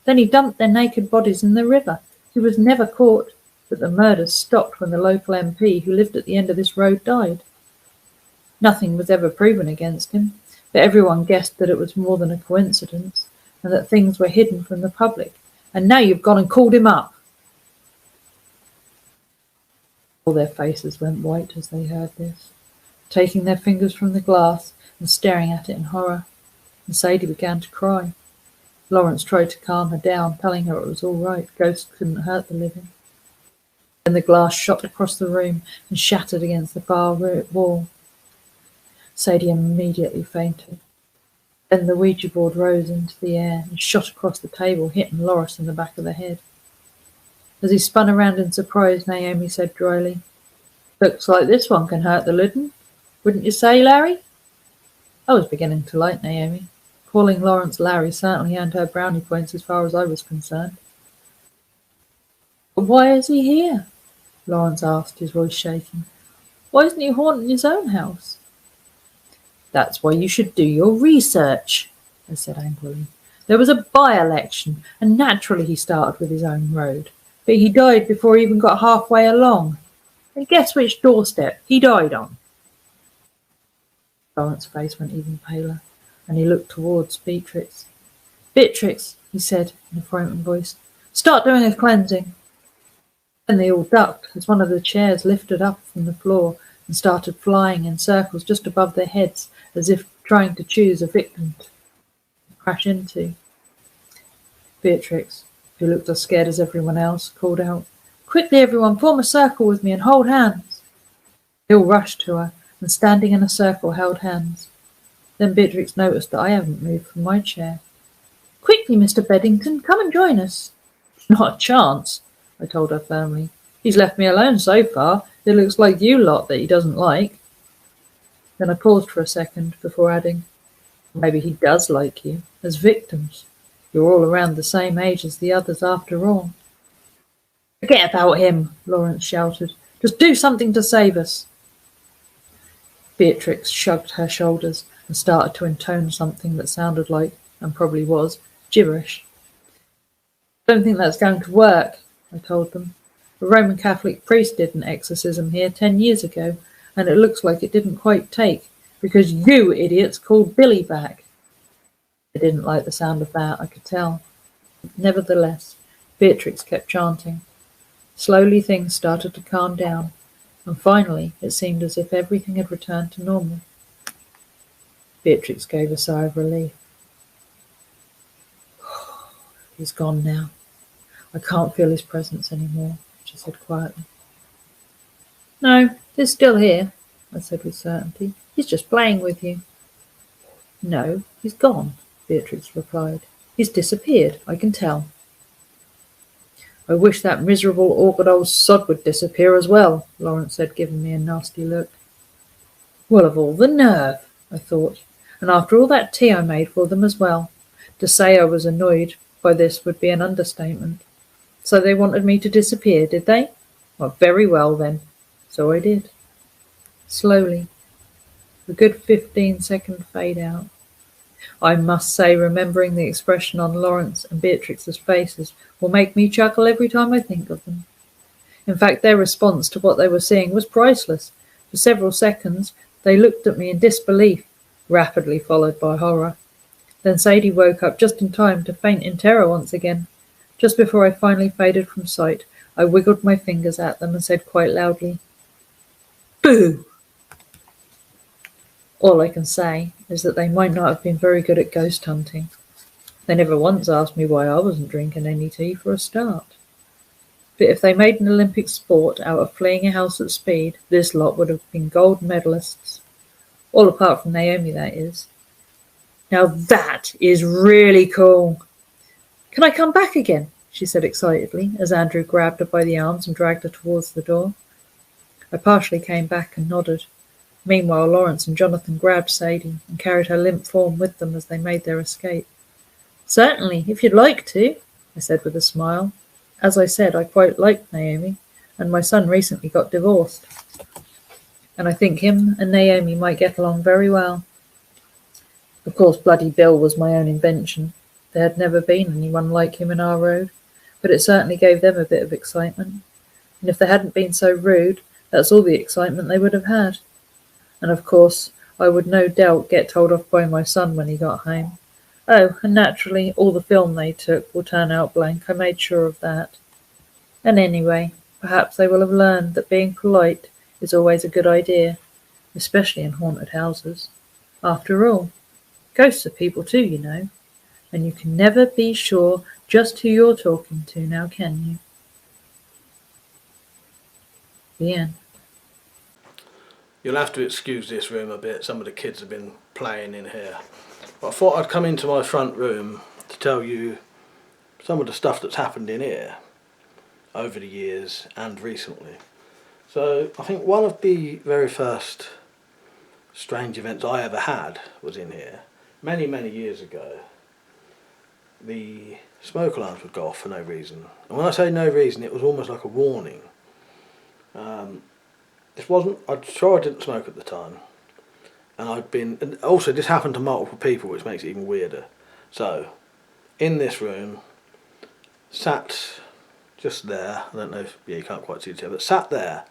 Then he dumped their naked bodies in the river. He was never caught, but the murders stopped when the local MP who lived at the end of this road died. Nothing was ever proven against him, but everyone guessed that it was more than a coincidence and that things were hidden from the public. And now you've gone and called him up. All their faces went white as they heard this, taking their fingers from the glass and staring at it in horror. And Sadie began to cry. Lawrence tried to calm her down, telling her it was all right. Ghosts couldn't hurt the living. Then the glass shot across the room and shattered against the far wall. Sadie immediately fainted. Then the Ouija board rose into the air and shot across the table, hitting Loris in the back of the head. As he spun around in surprise, Naomi said dryly, Looks like this one can hurt the living, wouldn't you say, Larry? I was beginning to like Naomi. Calling Lawrence Larry certainly earned her brownie points as far as I was concerned. But why is he here? Lawrence asked, his voice shaking. Why isn't he haunting his own house? That's why you should do your research, I said angrily. There was a by-election, and naturally he started with his own road. But he died before he even got halfway along. And guess which doorstep he died on? Lawrence's face went even paler, and he looked towards Beatrix. Beatrix, he said in a frightened voice, start doing a cleansing. Then they all ducked as one of the chairs lifted up from the floor and started flying in circles just above their heads, as if trying to choose a victim to crash into. Beatrix, who looked as scared as everyone else, called out, Quickly, everyone, form a circle with me and hold hands. They all rushed to her, and standing in a circle held hands. Then Beatrix noticed that I hadn't moved from my chair. Quickly, Mr. Beddington, come and join us. Not a chance, I told her firmly. He's left me alone so far. It looks like you lot that he doesn't like. Then I paused for a second before adding, Maybe he does like you, as victims. You're all around the same age as the others after all. Forget about him, Lawrence shouted. Just do something to save us. Beatrix shrugged her shoulders and started to intone something that sounded like, and probably was, gibberish. I don't think that's going to work, I told them. A Roman Catholic priest did an exorcism here 10 years ago, and it looks like it didn't quite take, because you idiots called Billy back. They didn't like the sound of that, I could tell. Nevertheless, Beatrix kept chanting. Slowly things started to calm down, and finally it seemed as if everything had returned to normal. Beatrix gave a sigh of relief. He's gone now. I can't feel his presence anymore, she said quietly. No, he's still here, I said with certainty. He's just playing with you. No, he's gone, Beatrix replied. He's disappeared, I can tell. I wish that miserable, awkward old sod would disappear as well, Lawrence said, giving me a nasty look. Well, of all the nerve, I thought, and after all that tea I made for them as well. To say I was annoyed by this would be an understatement. So they wanted me to disappear, did they? Well, very well then. So I did. Slowly. A good 15-second fade out. I must say, remembering the expression on Lawrence and Beatrix's faces will make me chuckle every time I think of them. In fact, their response to what they were seeing was priceless. For several seconds, they looked at me in disbelief, rapidly followed by horror. Then Sadie woke up just in time to faint in terror once again. Just before I finally faded from sight, I wiggled my fingers at them and said quite loudly, "Boo!" All I can say is that they might not have been very good at ghost hunting. They never once asked me why I wasn't drinking any tea for a start. But if they made an Olympic sport out of fleeing a house at speed, this lot would have been gold medalists. All apart from Naomi, that is. Now that is really cool. Can I come back again? She said excitedly, as Andrew grabbed her by the arms and dragged her towards the door. I partially came back and nodded. Meanwhile, Lawrence and Jonathan grabbed Sadie and carried her limp form with them as they made their escape. Certainly, if you'd like to, I said with a smile. As I said, I quite liked Naomi, and my son recently got divorced. And I think him and Naomi might get along very well. Of course, Bloody Bill was my own invention. There had never been anyone like him in our road, but it certainly gave them a bit of excitement. And if they hadn't been so rude, that's all the excitement they would have had. And of course, I would no doubt get told off by my son when he got home. Oh, and naturally, all the film they took will turn out blank. I made sure of that. And anyway, perhaps they will have learned that being polite is always a good idea, especially in haunted houses. After all, ghosts are people too, you know, and you can never be sure just who you're talking to now, can you? The end. You'll have to excuse this room a bit. Some of the kids have been playing in here. But I thought I'd come into my front room to tell you some of the stuff that's happened in here over the years and recently. So I think one of the very first strange events I ever had was in here. Many, many years ago, the smoke alarms would go off for no reason. And when I say no reason, it was almost like a warning. I'm sure I didn't smoke at the time. And also this happened to multiple people, which makes it even weirder. So, in this room, sat just there, I don't know if, you can't quite see the chair, but sat there,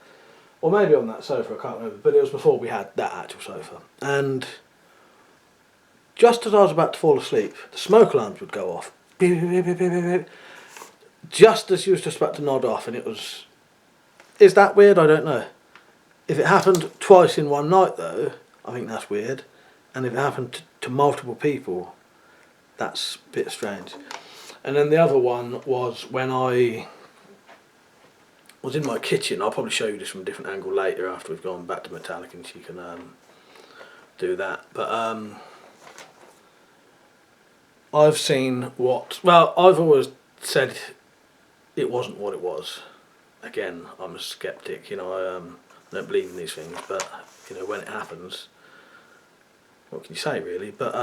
or maybe on that sofa, I can't remember, but it was before we had that actual sofa. And just as I was about to fall asleep, the smoke alarms would go off. Beep, beep, beep, beep, beep, beep. Just as she was just about to nod off, and it was... Is that weird? I don't know. If it happened twice in one night, though, I think that's weird. And if it happened to multiple people, that's a bit strange. And then the other one was when I was in my kitchen. I'll probably show you this from a different angle later after we've gone back to Metallic and she can do that. But I've seen what... Well, I've always said it wasn't what it was. Again, I'm a skeptic, you know, I don't believe in these things, but, you know, when it happens, what can you say, really? But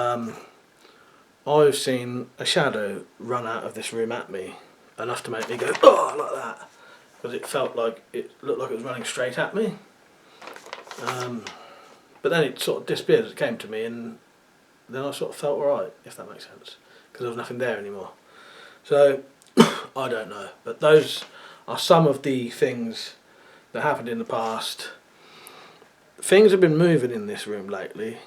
I've seen a shadow run out of this room at me, enough to make me go, oh, like that, because it felt like, it looked like it was running straight at me. But then it sort of disappeared as it came to me, and then I sort of felt alright, if that makes sense, because there was nothing there anymore. So, I don't know, but those are some of the things that happened in the past. Things have been moving in this room lately.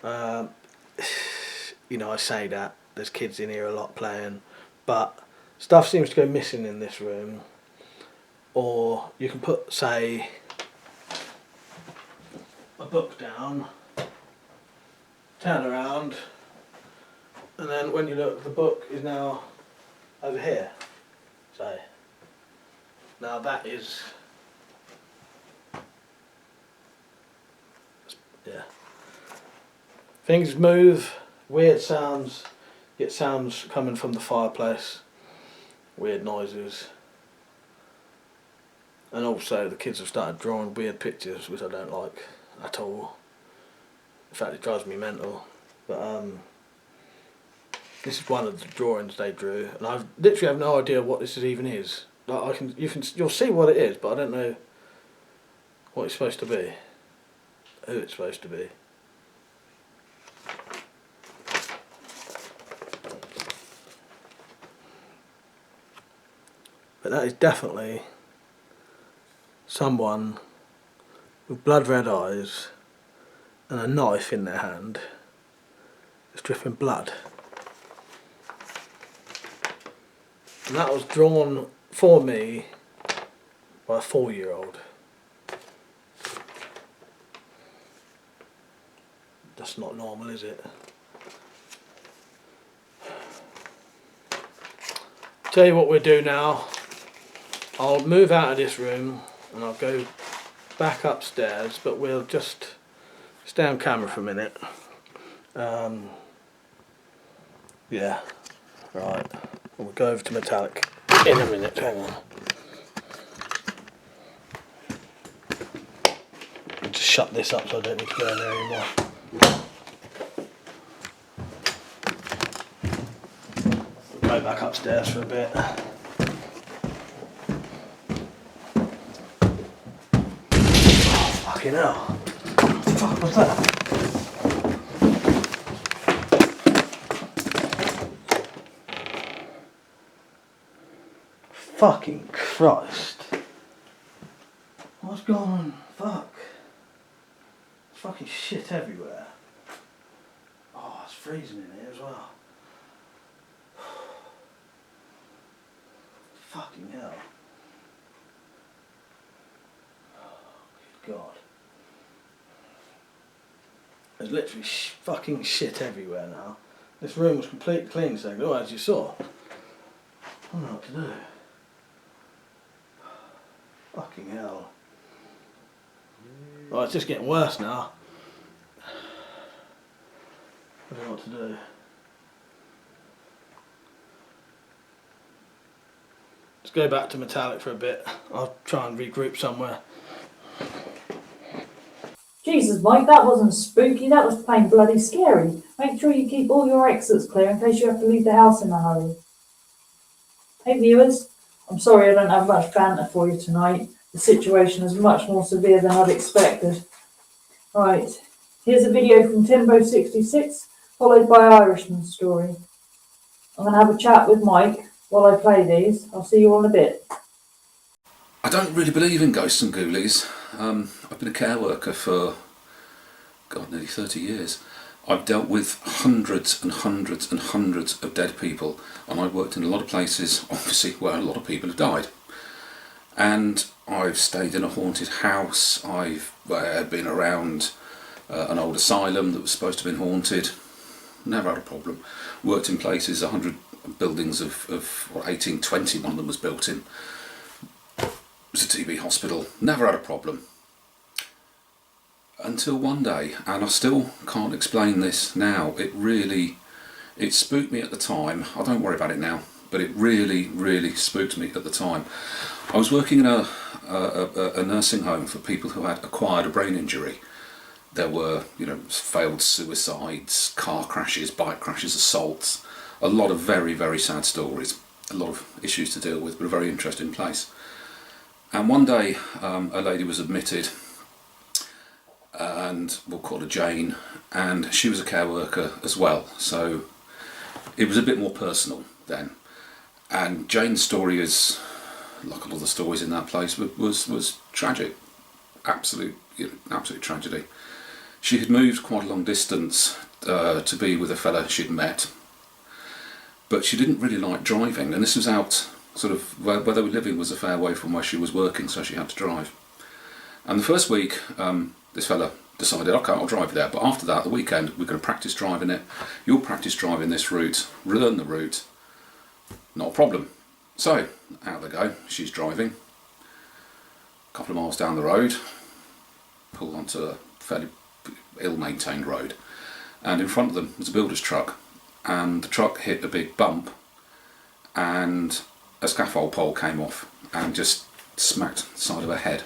You know, I say that, there's kids in here a lot playing, but stuff seems to go missing in this room. Or you can put, say, a book down, turn around, and then when you look, the book is now over here. So, now that is, yeah. Things move, weird sounds, get sounds coming from the fireplace, weird noises. And also the kids have started drawing weird pictures, which I don't like at all. In fact, it drives me mental. But this is one of the drawings they drew, and I literally have no idea what this even is. Like you'll see what it is, but I don't know what it's supposed to be, who it's supposed to be. that is definitely someone with blood red eyes and a knife in their hand. It's dripping blood. And that was drawn for me by a 4-year-old. That's not normal, is it? Tell you what we'll do now. I'll move out of this room and I'll go back upstairs, but we'll just stay on camera for a minute. Yeah, right. We'll go over to Metallic in a minute. Hang on. I'll just shut this up so I don't need to go in there anymore. Go back upstairs for a bit. Oh, fucking hell. What the fuck was that? Fucking Christ. What's going on? Fuck. There's fucking shit everywhere. Oh, it's freezing in here as well. Fucking hell. Oh, good God. There's literally fucking shit everywhere now. This room was completely clean a second ago, as you saw. I don't know what to do. Fucking hell. Oh, it's just getting worse now. I don't know what to do. Let's go back to Metallic for a bit. I'll try and regroup somewhere. Jesus, Mike, that wasn't spooky, that was plain bloody scary. Make sure you keep all your exits clear in case you have to leave the house in a hurry. Hey viewers, I'm sorry I don't have much banter for you tonight. The situation is much more severe than I'd expected. Right, here's a video from Timbo66, followed by Irishman's story. I'm going to have a chat with Mike while I play these. I'll see you all in a bit. I don't really believe in ghosts and ghoulies. I've been a care worker for, God, nearly 30 years. I've dealt with hundreds and hundreds and hundreds of dead people, and I've worked in a lot of places, obviously, where a lot of people have died. And I've stayed in a haunted house, I've been around an old asylum that was supposed to have been haunted, never had a problem. Worked in places, 100 buildings of 1820, one of them was built in. It was a TB hospital, never had a problem. Until one day, and I still can't explain this now, it spooked me at the time. I don't worry about it now, but it really spooked me at the time. I was working in a nursing home for people who had acquired a brain injury. There were, failed suicides, car crashes, bike crashes, assaults, a lot of very sad stories, a lot of issues to deal with, but a very interesting place. And one day a lady was admitted, and we'll call her Jane, and she was a care worker as well, so it was a bit more personal then. And Jane's story is, like a lot of the stories in that place, was tragic, absolute tragedy. She had moved quite a long distance to be with a fella she'd met, but she didn't really like driving, and this was out sort of where they were living was a fair way from where she was working, so she had to drive. And the first week, this fella decided, okay, I'll drive you there, but after that, the weekend, we're going to practice driving it. You'll practice driving this route, learn the route, not a problem. So, out they go, she's driving, a couple of miles down the road, pulled onto a fairly ill-maintained road, and in front of them was a builder's truck, and the truck hit a big bump, and a scaffold pole came off and just smacked the side of her head.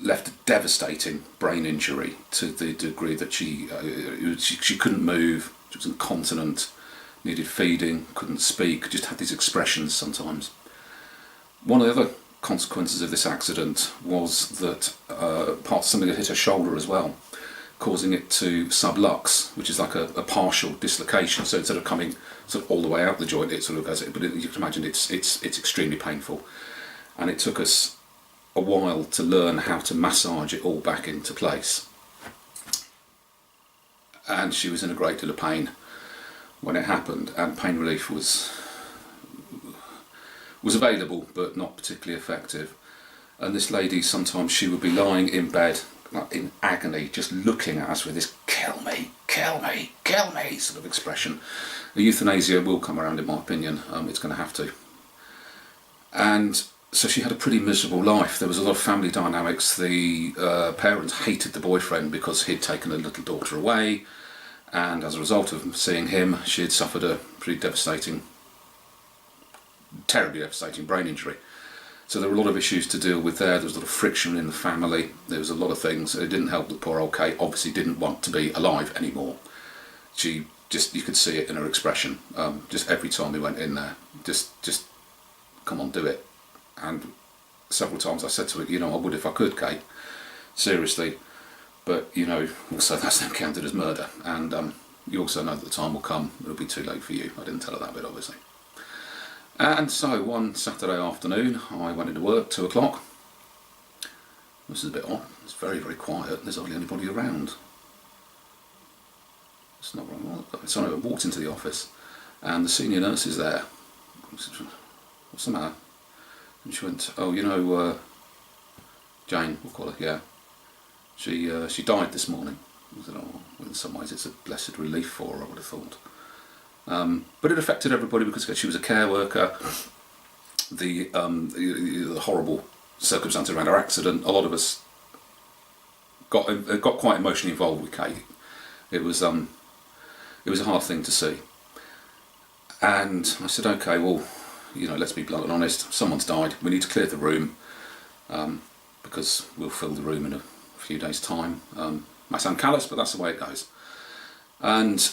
Left a devastating brain injury to the degree that she couldn't move, she was incontinent, needed feeding, couldn't speak, just had these expressions sometimes. One of the other consequences of this accident was that something had hit her shoulder as well. causing it to sublux, which is like a partial dislocation. So instead of coming sort of all the way out the joint, it sort of goes. But you can imagine it's extremely painful, and it took us a while to learn how to massage it all back into place. And she was in a great deal of pain when it happened, and pain relief was available but not particularly effective. And this lady, sometimes she would be lying in bed in agony, just looking at us with this kill me, kill me, kill me sort of expression. The euthanasia will come around, in my opinion. It's going to have to. And so she had a pretty miserable life. There was a lot of family dynamics. The parents hated the boyfriend because he'd taken a little daughter away, and as a result of seeing him, she had suffered a pretty devastating, terribly devastating brain injury. So there were a lot of issues to deal with there. There was a lot of friction in the family. There was a lot of things. It didn't help that poor old Kate obviously didn't want to be alive anymore. She just, you could see it in her expression. Just every time we went in there, just come on, do it. And several times I said to her, you know, I would if I could, Kate, seriously. But, you know, also that's then counted as murder. And you also know that the time will come, it'll be too late for you. I didn't tell her that bit, obviously. And so one Saturday afternoon, I went into work, 2 o'clock. This is a bit odd. It's very, very quiet. There's hardly anybody around. It's not wrong. So I walked into the office, and the senior nurse is there. I said, what's the matter? And she went, oh, you know, Jane, we'll call her, yeah. She died this morning. I said, oh, well, in some ways it's a blessed relief for her, I would have thought. But it affected everybody because she was a care worker. The horrible circumstances around her accident, a lot of us got quite emotionally involved with Kate. It was a hard thing to see. And I said, okay, well, you know, let's be blunt and honest. Someone's died. We need to clear the room because we'll fill the room in a few days' time. Might sound callous, but that's the way it goes. And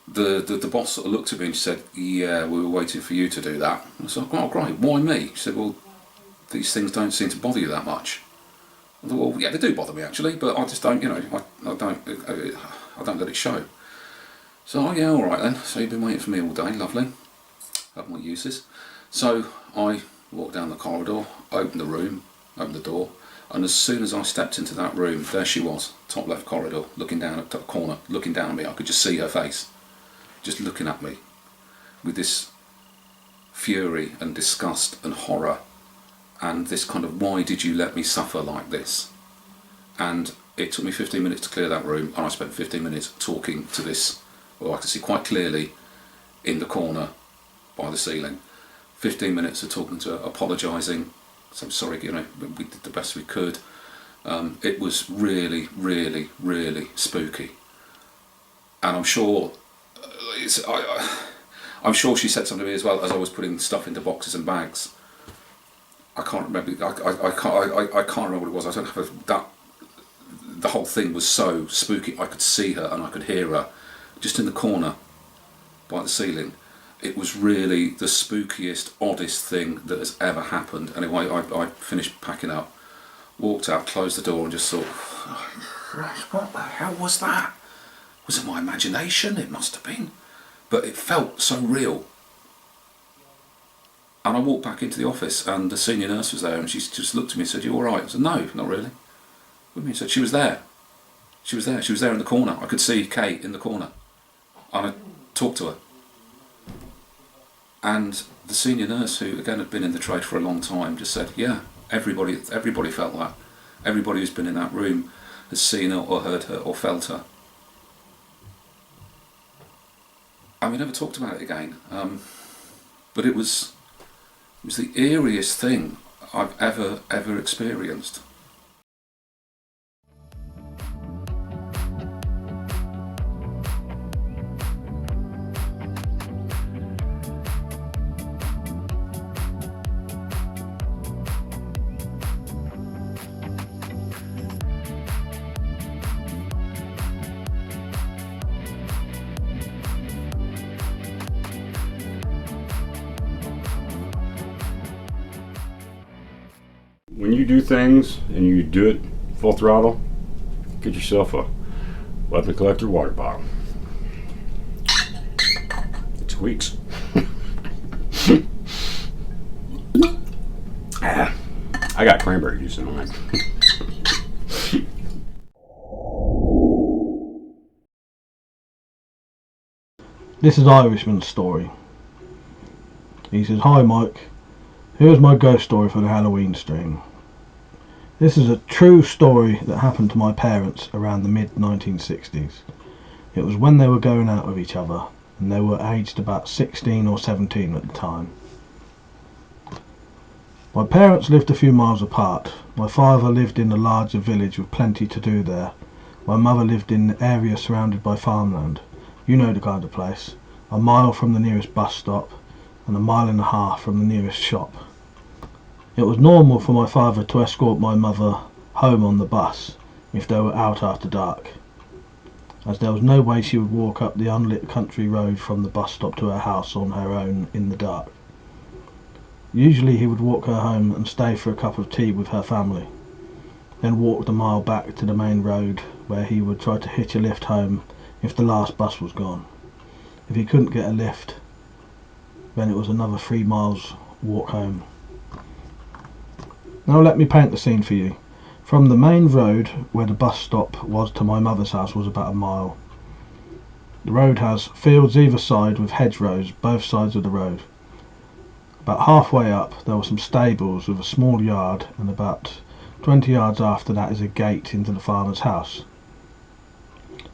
the boss sort of looked at me and she said, yeah, we were waiting for you to do that. I said, oh great, why me? She said, well, these things don't seem to bother you that much. I thought, well, yeah, they do bother me actually, but I just don't, you know, I don't let it show. So, oh yeah, all right then. So you've been waiting for me all day, lovely. Have my uses. So I walked down the corridor, opened the room, opened the door, and as soon as I stepped into that room, there she was, top left corridor, looking down at the corner, looking down at me. I could just see her face, just looking at me with this fury and disgust and horror and this kind of, why did you let me suffer like this? And it took me 15 minutes to clear that room, and I spent 15 minutes talking to this, well, I could see quite clearly in the corner by the ceiling. 15 minutes of talking to her, apologising, so sorry, you know, we did the best we could. It was really, really, really spooky. And I'm sure I'm sure she said something to me as well as I was putting stuff into boxes and bags. I can't remember. I can't remember what it was. I don't have that. The whole thing was so spooky. I could see her and I could hear her, just in the corner, by the ceiling. It was really the spookiest, oddest thing that has ever happened. Anyway, I finished packing up, walked out, closed the door, and just thought, what the hell was that? Was it my imagination? It must have been. But it felt so real. And I walked back into the office, and the senior nurse was there, and she just looked at me and said, you all right? I said, no, not really. What do you mean? She said, she was there. She was there. She was there in the corner. I could see Kate in the corner. And I talked to her. And the senior nurse, who again had been in the trade for a long time, just said, yeah, everybody felt that. Everybody who's been in that room has seen her or heard her or felt her. And we never talked about it again. But it was the eeriest thing I've ever experienced. When you do things and you do it full throttle, get yourself a Weapon collector water bottle. It squeaks. I got cranberry juice in mine. This is Irishman's story. He says, "Hi Mike, here's my ghost story for the Halloween stream. This is a true story that happened to my parents around the mid-1960s. It was when they were going out with each other, and they were aged about 16 or 17 at the time. My parents lived a few miles apart. My father lived in a larger village with plenty to do there. My mother lived in an area surrounded by farmland. You know the kind of place. A mile from the nearest bus stop and a mile and a half from the nearest shop. It was normal for my father to escort my mother home on the bus if they were out after dark, as there was no way she would walk up the unlit country road from the bus stop to her house on her own in the dark. Usually he would walk her home and stay for a cup of tea with her family, then walk the mile back to the main road where he would try to hitch a lift home if the last bus was gone. If he couldn't get a lift, then it was another 3 miles walk home. Now let me paint the scene for you. From the main road where the bus stop was to my mother's house was about a mile. The road has fields either side with hedgerows both sides of the road. About halfway up there were some stables with a small yard, and about 20 yards after that is a gate into the farmer's house,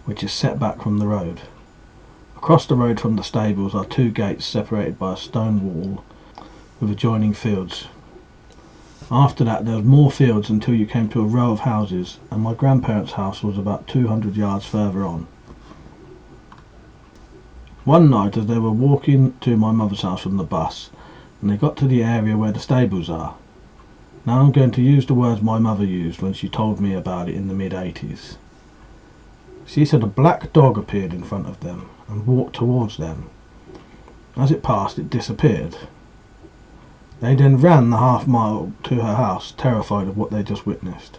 which is set back from the road. Across the road from the stables are 2 gates separated by a stone wall with adjoining fields. After that there was more fields until you came to a row of houses, and my grandparents' house was about 200 yards further on. One night as they were walking to my mother's house from the bus, and they got to the area where the stables are. Now I'm going to use the words my mother used when she told me about it in the mid-80s. She said a black dog appeared in front of them and walked towards them. As it passed, it disappeared. They then ran the half mile to her house, terrified of what they just witnessed.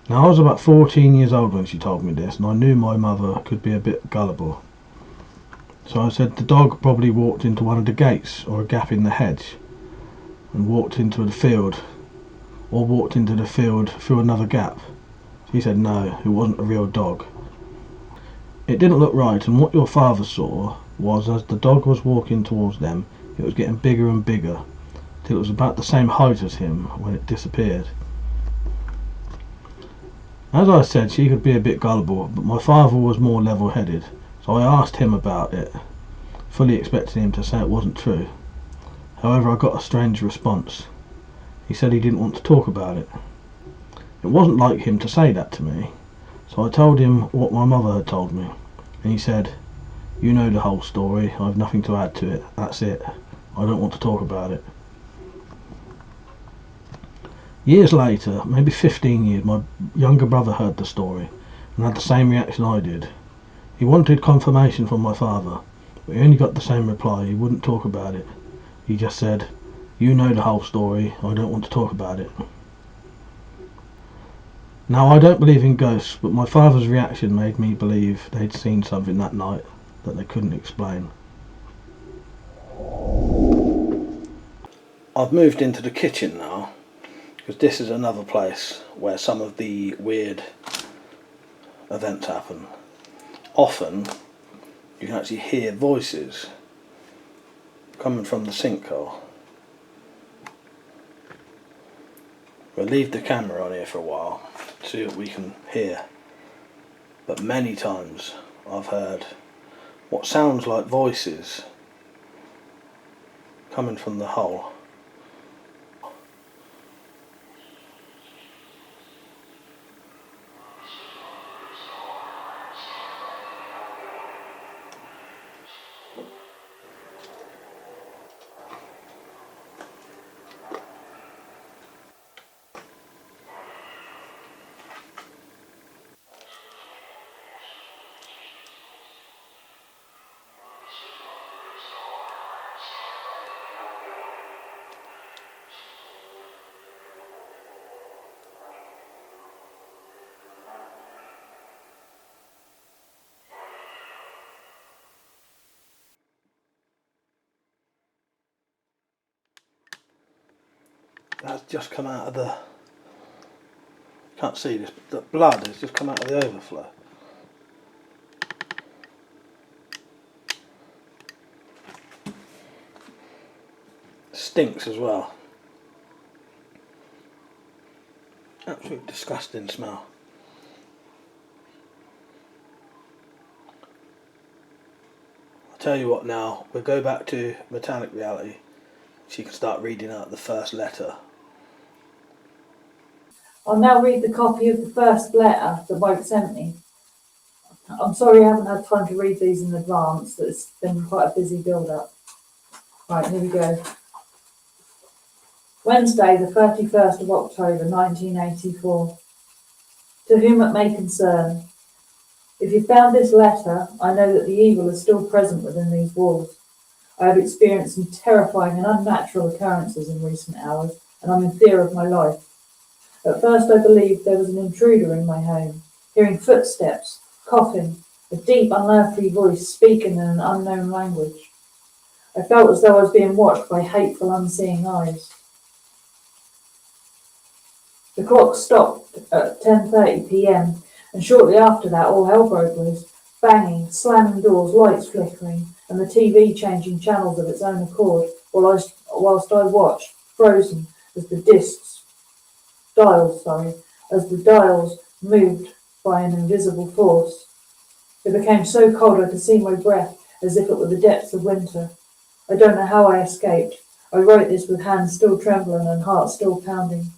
Now I was about 14 years old when she told me this, and I knew my mother could be a bit gullible. So I said the dog probably walked into one of the gates or a gap in the hedge and walked into the field, or walked into the field through another gap. She said no, it wasn't a real dog. It didn't look right, and what your father saw was as the dog was walking towards them, it was getting bigger and bigger, till it was about the same height as him when it disappeared. As I said, she could be a bit gullible, but my father was more level-headed, so I asked him about it, fully expecting him to say it wasn't true. However, I got a strange response. He said he didn't want to talk about it. It wasn't like him to say that to me, so I told him what my mother had told me, and he said, "You know the whole story, I've nothing to add to it, that's it, I don't want to talk about it." Years later, maybe 15 years, my younger brother heard the story and had the same reaction I did. He wanted confirmation from my father, but he only got the same reply. He wouldn't talk about it. He just said, "You know the whole story, I don't want to talk about it." Now I don't believe in ghosts, but my father's reaction made me believe they'd seen something that night that they couldn't explain. I've moved into the kitchen now, because this is another place where some of the weird events happen. Often you can actually hear voices coming from the sinkhole. We'll leave the camera on here for a while to see what we can hear, but many times I've heard what sounds like voices coming from the hole. That's just come out of the... Can't see this, but the blood has just come out of the overflow. Stinks as well. Absolute disgusting smell. I'll tell you what now, we'll go back to Metallic Reality. She can start reading out the first letter. I'll now read the copy of the first letter that Mike sent me. I'm sorry I haven't had time to read these in advance. It's been quite a busy build-up. Right, here we go. Wednesday, the 31st of October, 1984. To whom it may concern, if you found this letter, I know that the evil is still present within these walls. I have experienced some terrifying and unnatural occurrences in recent hours, and I'm in fear of my life. At first I believed there was an intruder in my home, hearing footsteps, coughing, a deep unearthly voice speaking in an unknown language. I felt as though I was being watched by hateful, unseeing eyes. The clock stopped at 10:30 p.m, and shortly after that all hell broke loose, banging, slamming doors, lights flickering, and the TV changing channels of its own accord, whilst I watched, frozen, as the dials moved by an invisible force. It became so cold I could see my breath as if it were the depths of winter. I don't know how I escaped. I wrote this with hands still trembling and heart still pounding.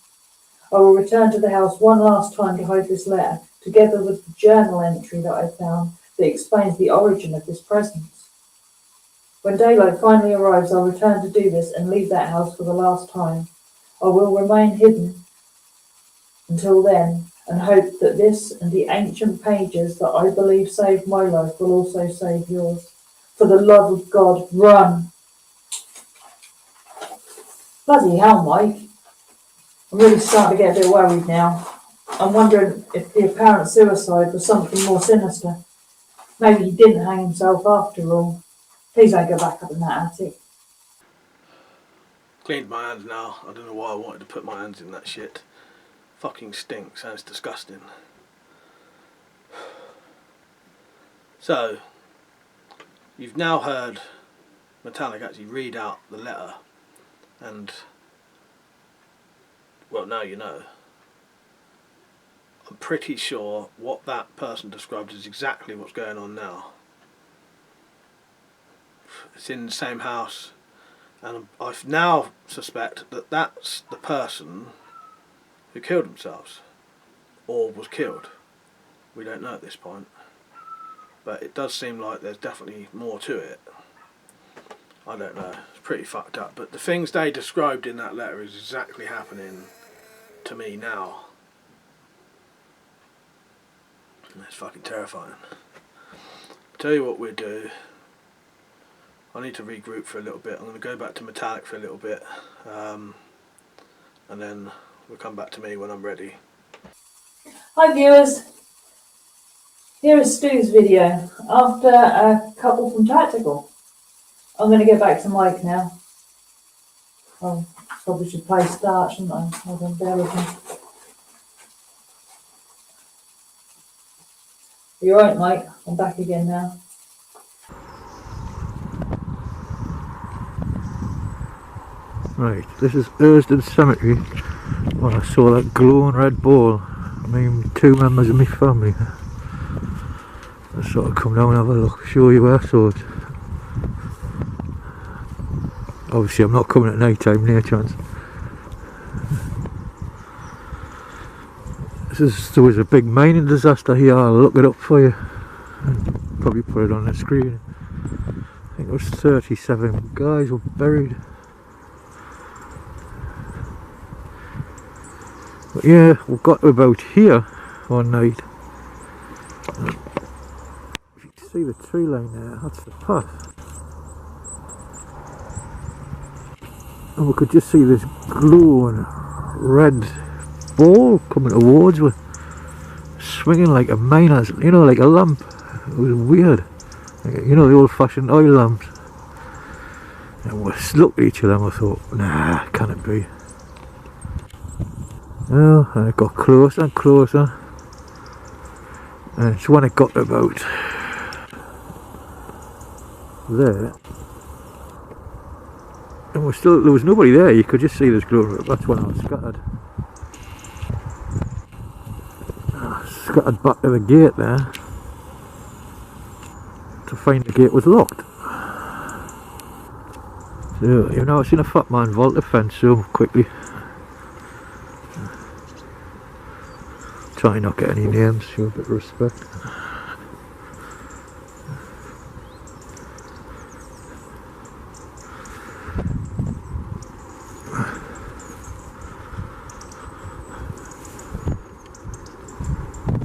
I will return to the house one last time to hide this letter, together with the journal entry that I found that explains the origin of this presence. When daylight finally arrives, I'll return to do this and leave that house for the last time. I will remain hidden until then, and hope that this and the ancient pages that I believe saved my life will also save yours. For the love of God, run! Bloody hell, Mike. I'm really starting to get a bit worried now. I'm wondering if the apparent suicide was something more sinister. Maybe he didn't hang himself after all. Please don't go back up in that attic. Cleaned my hands now. I don't know why I wanted to put my hands in that shit. Fucking stinks and it's disgusting. So, you've now heard Metallic actually read out the letter, and well, now you know. I'm pretty sure what that person described is exactly what's going on now. It's in the same house, and I now suspect that that's the person who killed themselves, or was killed. We don't know at this point, but it does seem like there's definitely more to it. I don't know, it's pretty fucked up, but the things they described in that letter is exactly happening to me now. And it's fucking terrifying. I'll tell you what we'll do. I need to regroup for a little bit. I'm going to go back to Metallic for a little bit, and then we'll come back to me when I'm ready. Hi viewers, here is Stu's video after a couple from Tactical. I'm going to get back to Mike now. Oh, probably should play start, shouldn't I? Hold on, bear with me. You alright, Mike? I'm back again now. Right, this is Ersden Cemetery. When I saw that glowing red ball, I mean, two members of my family. I sort of come down and have a look, show you where I saw it. Obviously I'm not coming at night time, near chance. There was a big mining disaster here. I'll look it up for you and probably put it on the screen. I think it was 37 guys were buried. But yeah, we got to about here one night. If you can see the tree line there, that's the path. And we could just see this glowing red ball coming towards us, swinging like a miner's, you know, like a lamp. It was weird, like, you know, the old-fashioned oil lamps. And we looked at each other and we thought, nah, can it be? Oh, and it got closer and closer. And it's when it got about there. And there was nobody there, you could just see this glow. That's when I was scattered. Scattered back to the gate there to find the gate was locked. So, you've never seen a fat man vault a fence so quickly. Try not get any names, show a bit of respect.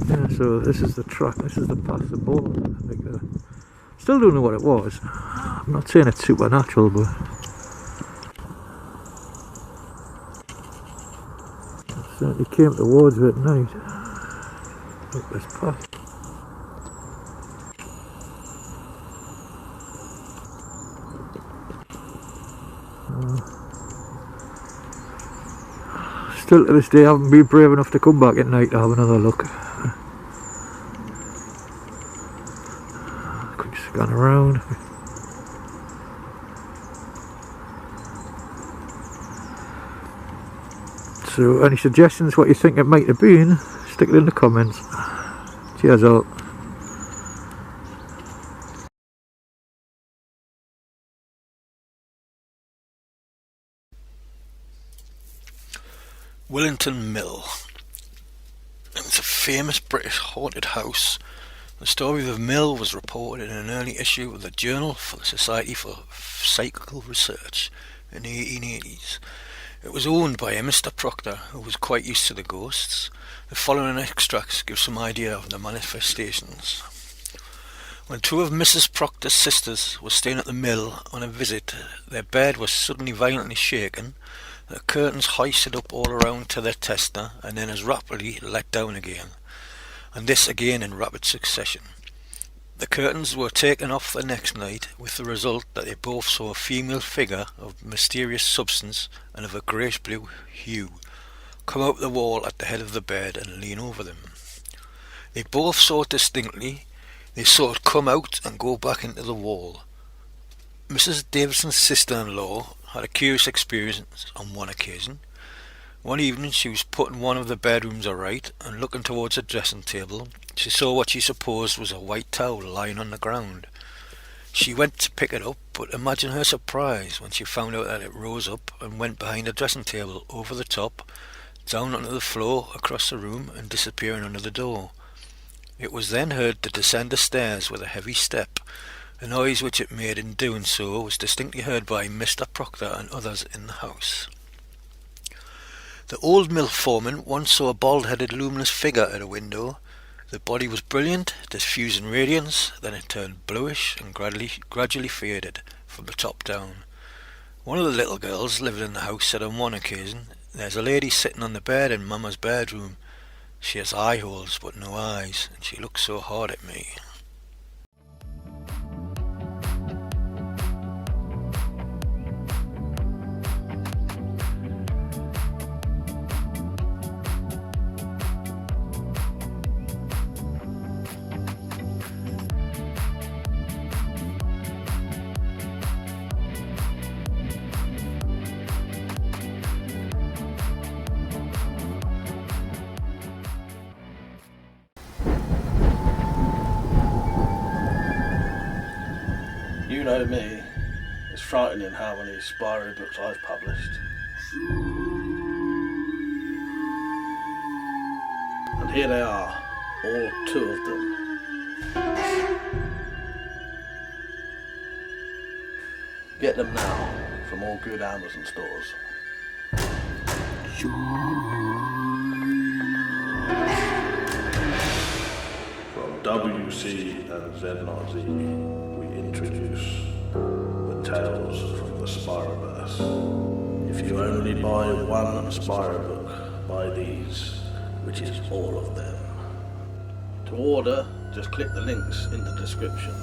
Yeah, so this is the track, this is the path, the ball. Still don't know what it was. I'm not saying it's supernatural, but I certainly came towards it at night. Up this path. Still to this day I haven't been brave enough to come back at night to have another look. Quick scan around. So any suggestions what you think it might have been, stick it in the comments. Cheers out. Willington Mill. It's a famous British haunted house. The story of the mill was reported in an early issue of the Journal for the Society for Psychical Research in the 1880s. It was owned by a Mr. Proctor who was quite used to the ghosts. The following extracts give some idea of the manifestations. When two of Mrs. Proctor's sisters were staying at the mill on a visit, their bed was suddenly violently shaken, the curtains hoisted up all around to their tester and then as rapidly let down again, and this again in rapid succession. The curtains were taken off the next night, with the result that they both saw a female figure of mysterious substance and of a greyish-blue hue come out the wall at the head of the bed and lean over them. They both saw it distinctly. They saw it come out and go back into the wall. Mrs. Davidson's sister-in-law had a curious experience on one occasion. One evening she was putting one of the bedrooms aright, and looking towards the dressing table, she saw what she supposed was a white towel lying on the ground. She went to pick it up, but imagine her surprise when she found out that it rose up and went behind the dressing table, over the top, down onto the floor, across the room, and disappearing under the door. It was then heard to descend the stairs with a heavy step. The noise which it made in doing so was distinctly heard by Mr. Proctor and others in the house. The old mill foreman once saw a bald-headed luminous figure at a window. The body was brilliant, diffusing radiance, then it turned bluish and gradually faded from the top down. One of the little girls living in the house said on one occasion, "There's a lady sitting on the bed in Mama's bedroom. She has eye holes but no eyes, and she looks so hard at me." You know me, it's frightening how many spirally books I've published. And here they are, all two of them. Get them now from all good Amazon stores. From W.C and Z, we introduce the Tales from the Spyroverse. If you only buy one Spyro book, buy these, which is all of them. To order, just click the links in the description.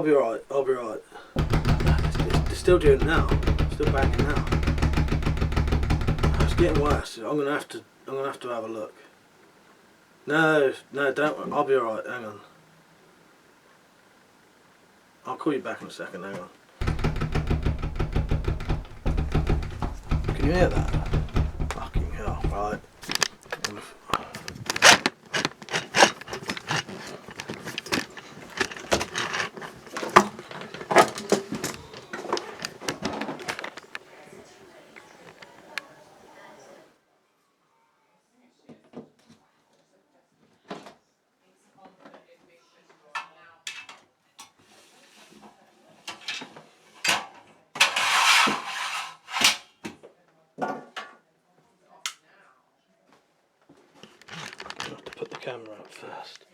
be alright. I'll be alright. It's still doing it now. Still banging now. It's getting worse. I'm gonna have to have a look. No, don't worry. I'll be alright. Hang on. I'll call you back in a second. Hang on. Can you hear that? Fucking hell! Right. Put the camera up first.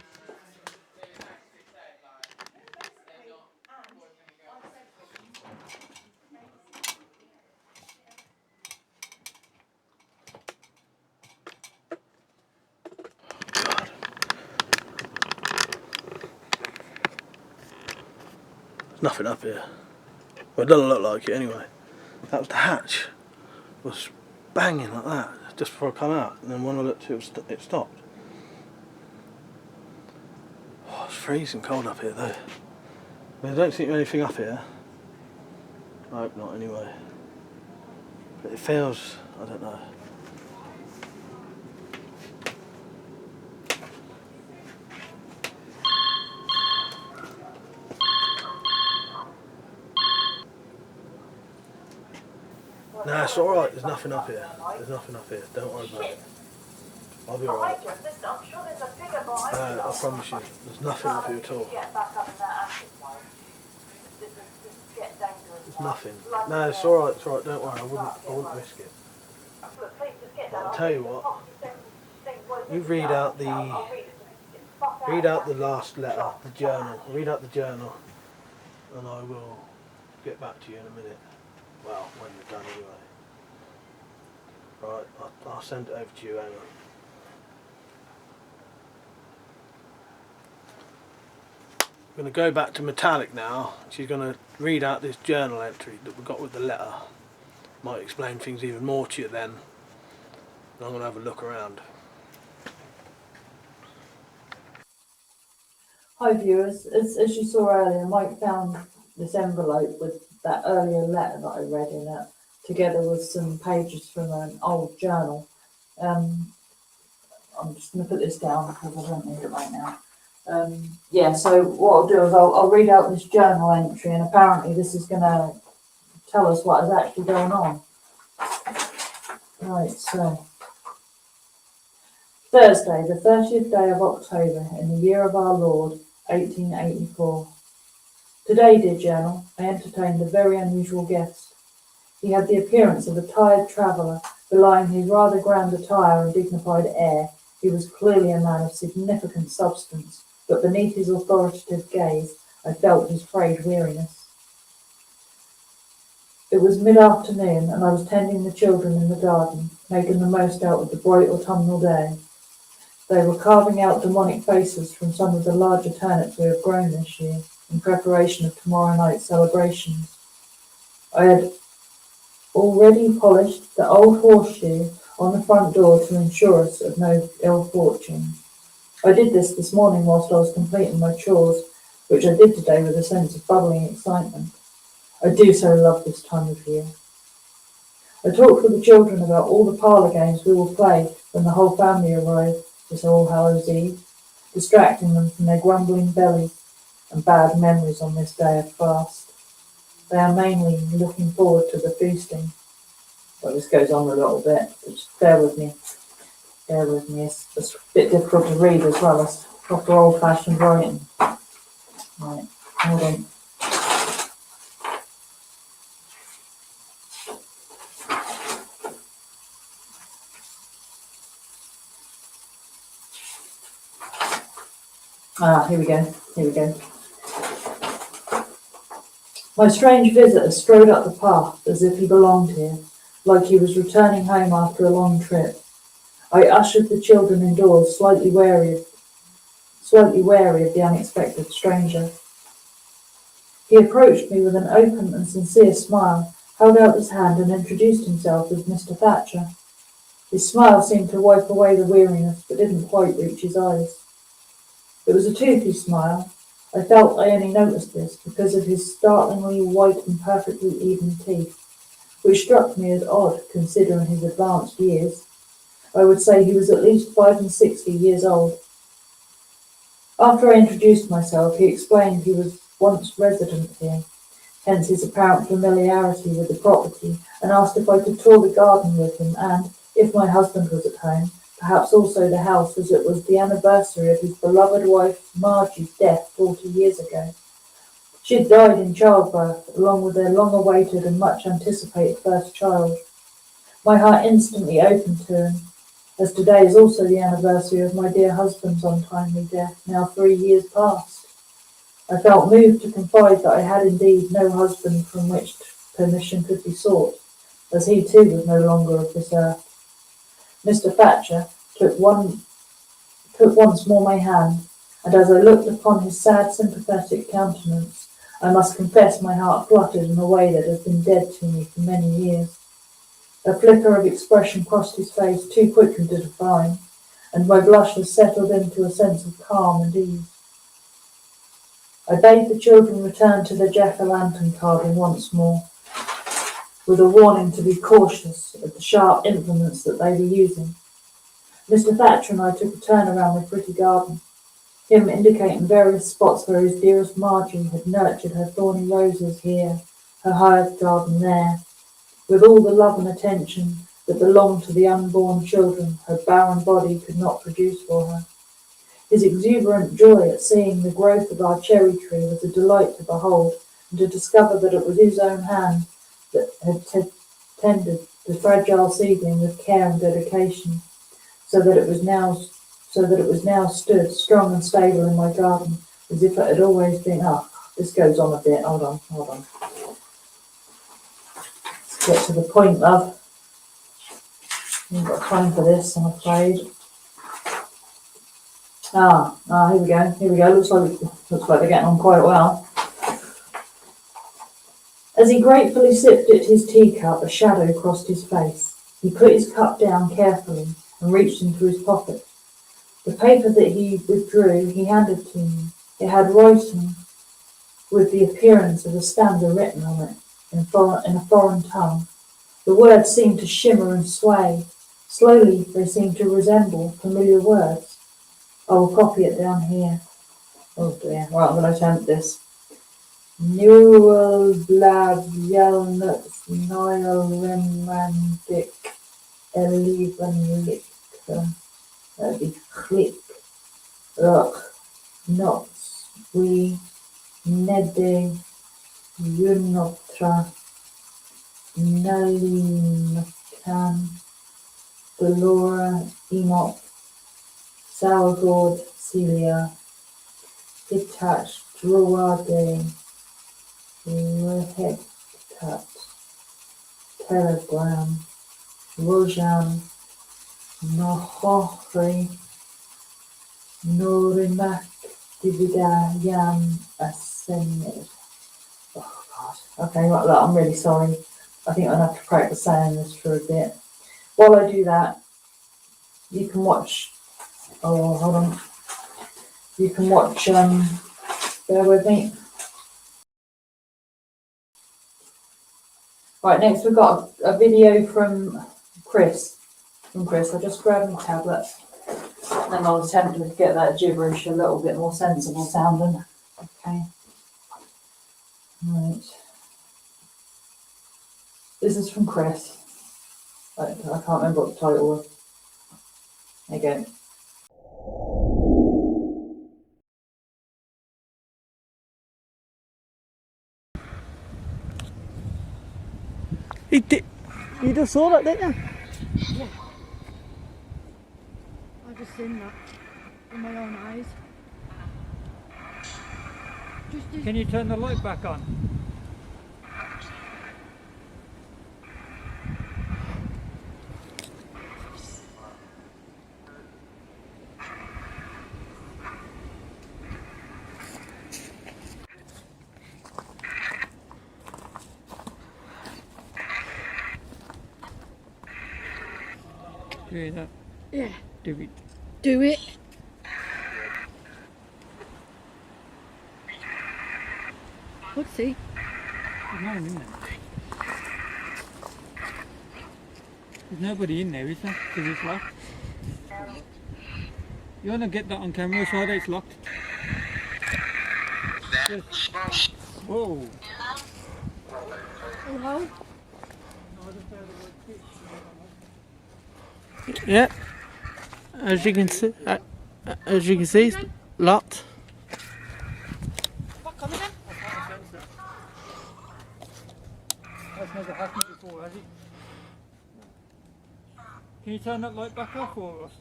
God. There's nothing up here. Well, it doesn't look like it anyway. That was the hatch. It was banging like that just before I come out, and then when I looked, it stopped. Oh, it's freezing cold up here though. I mean, I don't see anything up here. I hope not anyway. But it feels, I don't know. No, it's alright, there's nothing up here. There's nothing up here, don't worry about it. I'll be alright. I promise you, there's nothing up here at all. There's nothing. No, it's alright, don't worry, I wouldn't risk it. But I'll tell you what, you read out the last letter, the journal. Read out the journal, and I will get back to you in a minute. Well, when you're done anyway. Right, I'll send it over to you, hang on. I'm going to go back to Metallic now. She's going to read out this journal entry that we got with the letter. Might explain things even more to you then. And I'm going to have a look around. Hi viewers, as you saw earlier, Mike found this envelope with that earlier letter that I read in it, together with some pages from an old journal. I'm just going to put this down because I don't need it right now. Yeah, so what I'll do is I'll read out this journal entry, and apparently this is going to tell us what is actually going on. Right, so Thursday, the 30th day of October, in the year of our Lord, 1884. Today, dear journal, I entertained a very unusual guest. He had the appearance of a tired traveller, belying his rather grand attire and dignified air. He was clearly a man of significant substance, but beneath his authoritative gaze, I felt his frayed weariness. It was mid-afternoon, and I was tending the children in the garden, making the most out of the bright autumnal day. They were carving out demonic faces from some of the larger turnips we have grown this year, in preparation of tomorrow night's celebrations. I had already polished the old horseshoe on the front door to ensure us of no ill fortune. I did this morning whilst I was completing my chores, which I did today with a sense of bubbling excitement. I do so love this time of year. I talked with the children about all the parlour games we will play when the whole family arrive this All Hallows Eve, distracting them from their grumbling belly and bad memories on this day of fast. They are mainly looking forward to the feasting. Well, this goes on a little bit, but just bear with me. It's a bit difficult to read as well as proper old-fashioned writing. Right, hold on. Here we go. My strange visitor strode up the path as if he belonged here, like he was returning home after a long trip. I ushered the children indoors, slightly wary of the unexpected stranger. He approached me with an open and sincere smile, held out his hand and introduced himself as Mr. Thatcher. His smile seemed to wipe away the weariness, but didn't quite reach his eyes. It was a toothy smile. I felt I only noticed this because of his startlingly white and perfectly even teeth, which struck me as odd considering his advanced years. I would say he was at least 65 years old. After I introduced myself, he explained he was once resident here, hence his apparent familiarity with the property, and asked if I could tour the garden with him and, if my husband was at home, perhaps also the house, as it was the anniversary of his beloved wife Margie's death 40 years ago. She had died in childbirth, along with their long-awaited and much-anticipated first child. My heart instantly opened to him, as today is also the anniversary of my dear husband's untimely death, now 3 years past. I felt moved to confide that I had indeed no husband from which permission could be sought, as he too was no longer of this earth. Mr. Thatcher took once more my hand, and as I looked upon his sad, sympathetic countenance, I must confess my heart fluttered in a way that has been dead to me for many years. A flicker of expression crossed his face too quickly to define, and my blush was settled into a sense of calm and ease. I bade the children return to the jack-o'-lantern carving once more, with a warning to be cautious of the sharp implements that they were using. Mr. Thatcher and I took a turn around the pretty garden, him indicating various spots where his dearest Margie had nurtured her thorny roses here, her hive garden there, with all the love and attention that belonged to the unborn children her barren body could not produce for her. His exuberant joy at seeing the growth of our cherry tree was a delight to behold, and to discover that it was his own hand that had tended the fragile seedling with care and dedication, so that it was now stood strong and stable in my garden, as if it had always been. This goes on a bit. Hold on. Let's get to the point, love. I haven't got time for this, I'm afraid. Here we go. Looks like they're getting on quite well. As he gratefully sipped at his teacup, a shadow crossed his face. He put his cup down carefully and reached into his pocket. The paper that he withdrew, he handed to me. It had writing with the appearance of a stanza written on it in a foreign tongue. The words seemed to shimmer and sway. Slowly they seemed to resemble familiar words. I will copy it down here. Oh dear. Right, I'm going to attempt this. Neural blab yelnuts noil remrandic eleven that'd be click rock knots we nede unotra nalinkan Delora Enoch Sourgourd Celia Detached Druade Rehectat Telegram Rojan Nohochri Norimak Dividayan Asenid. Oh God. Okay, right, look, I'm really sorry. I think I'll have to practice saying this for a bit. While I do that, you can watch. Oh, hold on. You can watch. Bear with me. Right, next we've got a video from Chris. I'll just grab my tablet and I'll attempt to get that gibberish a little bit more sensible sounding. Okay. Right. This is from Chris. I can't remember what the title was. There you go. You just saw that, didn't you? Yeah. I just seen that with my own eyes. Can you turn the light back on? Do that. Yeah. Do it. Do it. Let's see. There's no one in there. There's nobody in there, is there? Because it's locked. You want to get that on camera so that it's locked? Yes. Whoa. Hello? Yeah. As you can see, it's locked. What, come again? That's never happened before, has it? Can you turn that light back off for us?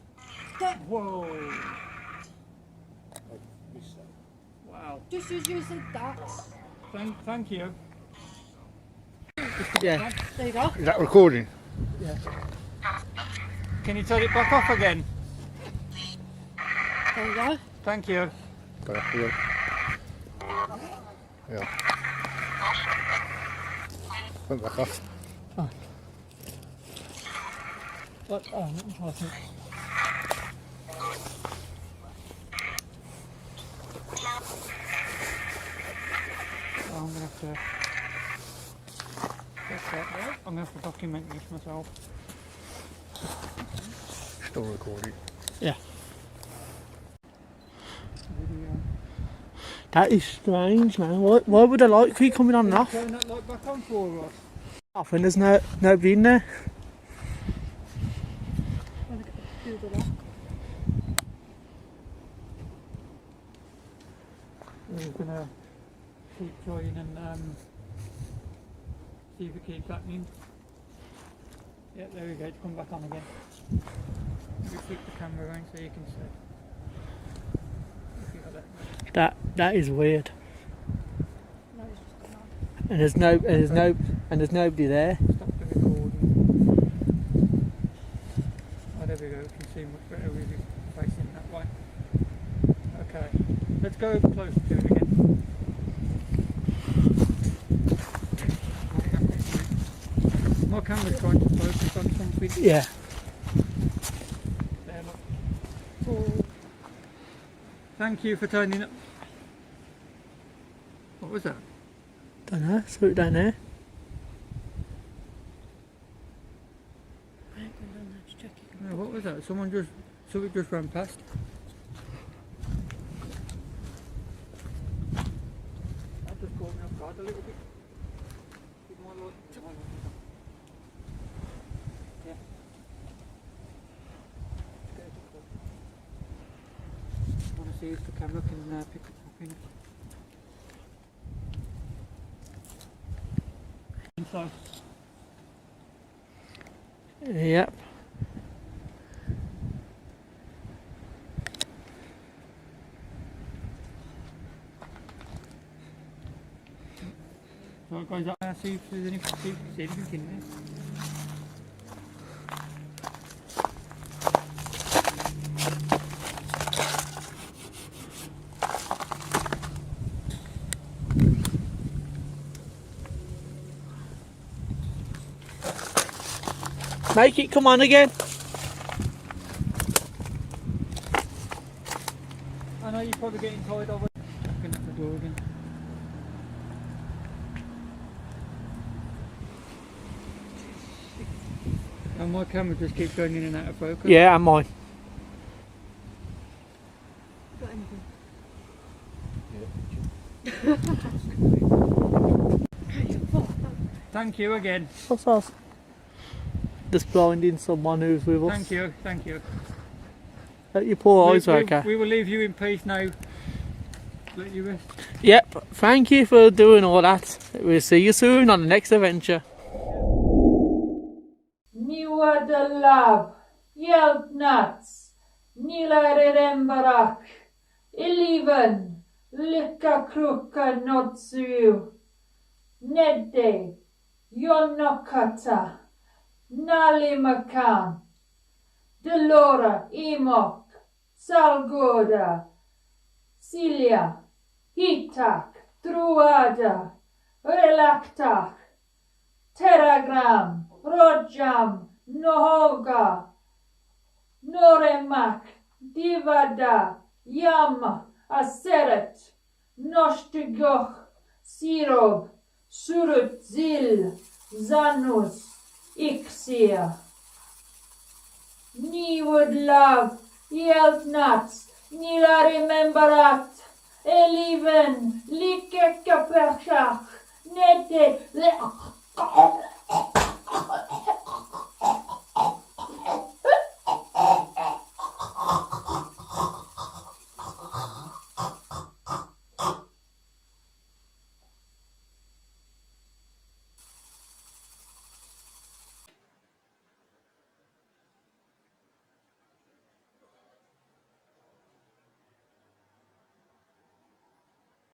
Whoa. Wow. Just as you said that. Thank you. Yeah. There you go. Is that recording? Yeah. Can you turn it back off again? There you go. Thank you. Got it here. Yeah. Went back off. Oh. What? Oh, let me try something. Oh, I'm gonna have to. I'm gonna have to document this myself. Still recording. Yeah. That is strange, man. Why would a light keep coming on and off? Turn that light back on for us. Off when there's nobody in there. Do the lock. We're gonna keep trying and see if it keeps happening. Yeah, there we go. It's come back on again. We flip the camera around so you can see. If you got that. That is weird. No, it's just gone on. And there's nobody there. Stop the recording. Oh, there we go. We can see much better with it facing that way. Okay, let's go closer to it again. My camera's trying to focus on something. Yeah. There, look. Oh. Thank you for turning up. What was that? Don't know. Saw it down there. I ain't going down there to check it. No, what was that? Someone just ran past. That just caught me off guard a little bit. Didn't want to look. Yeah. I want to see if the camera can pick it up in it. Inside. Yep. So guys, I'll see if there's anything in there. Make it come on again. I know you're probably getting tired of it. Open up the door again. And my camera just keeps going in and out of focus. Yeah, and mine. Got anything? Thank you again. What's that? Just blinding someone who's with us. Thank you. Your poor eyes are okay. We will leave you in peace now. Let you rest. Yep, thank you for doing all that. We'll see you soon on the next adventure. Nieuwe de lab, hjälp nats, nila rembarak, eleven, lycka kruka notsu, nedde, yonnokata, nalimakan, delora, imok, salgoda, Silja, hitak, truada, relaktak, teragram, Rodjam, Nohoga, Noremak, Divada, Yam, Aseret, Noshtigoch, Sirob, Surut Zil, Zanus, Ixia. Ni would love, Yeltnats, Nila rememberat, Eliven, Likekaperchach, Nete,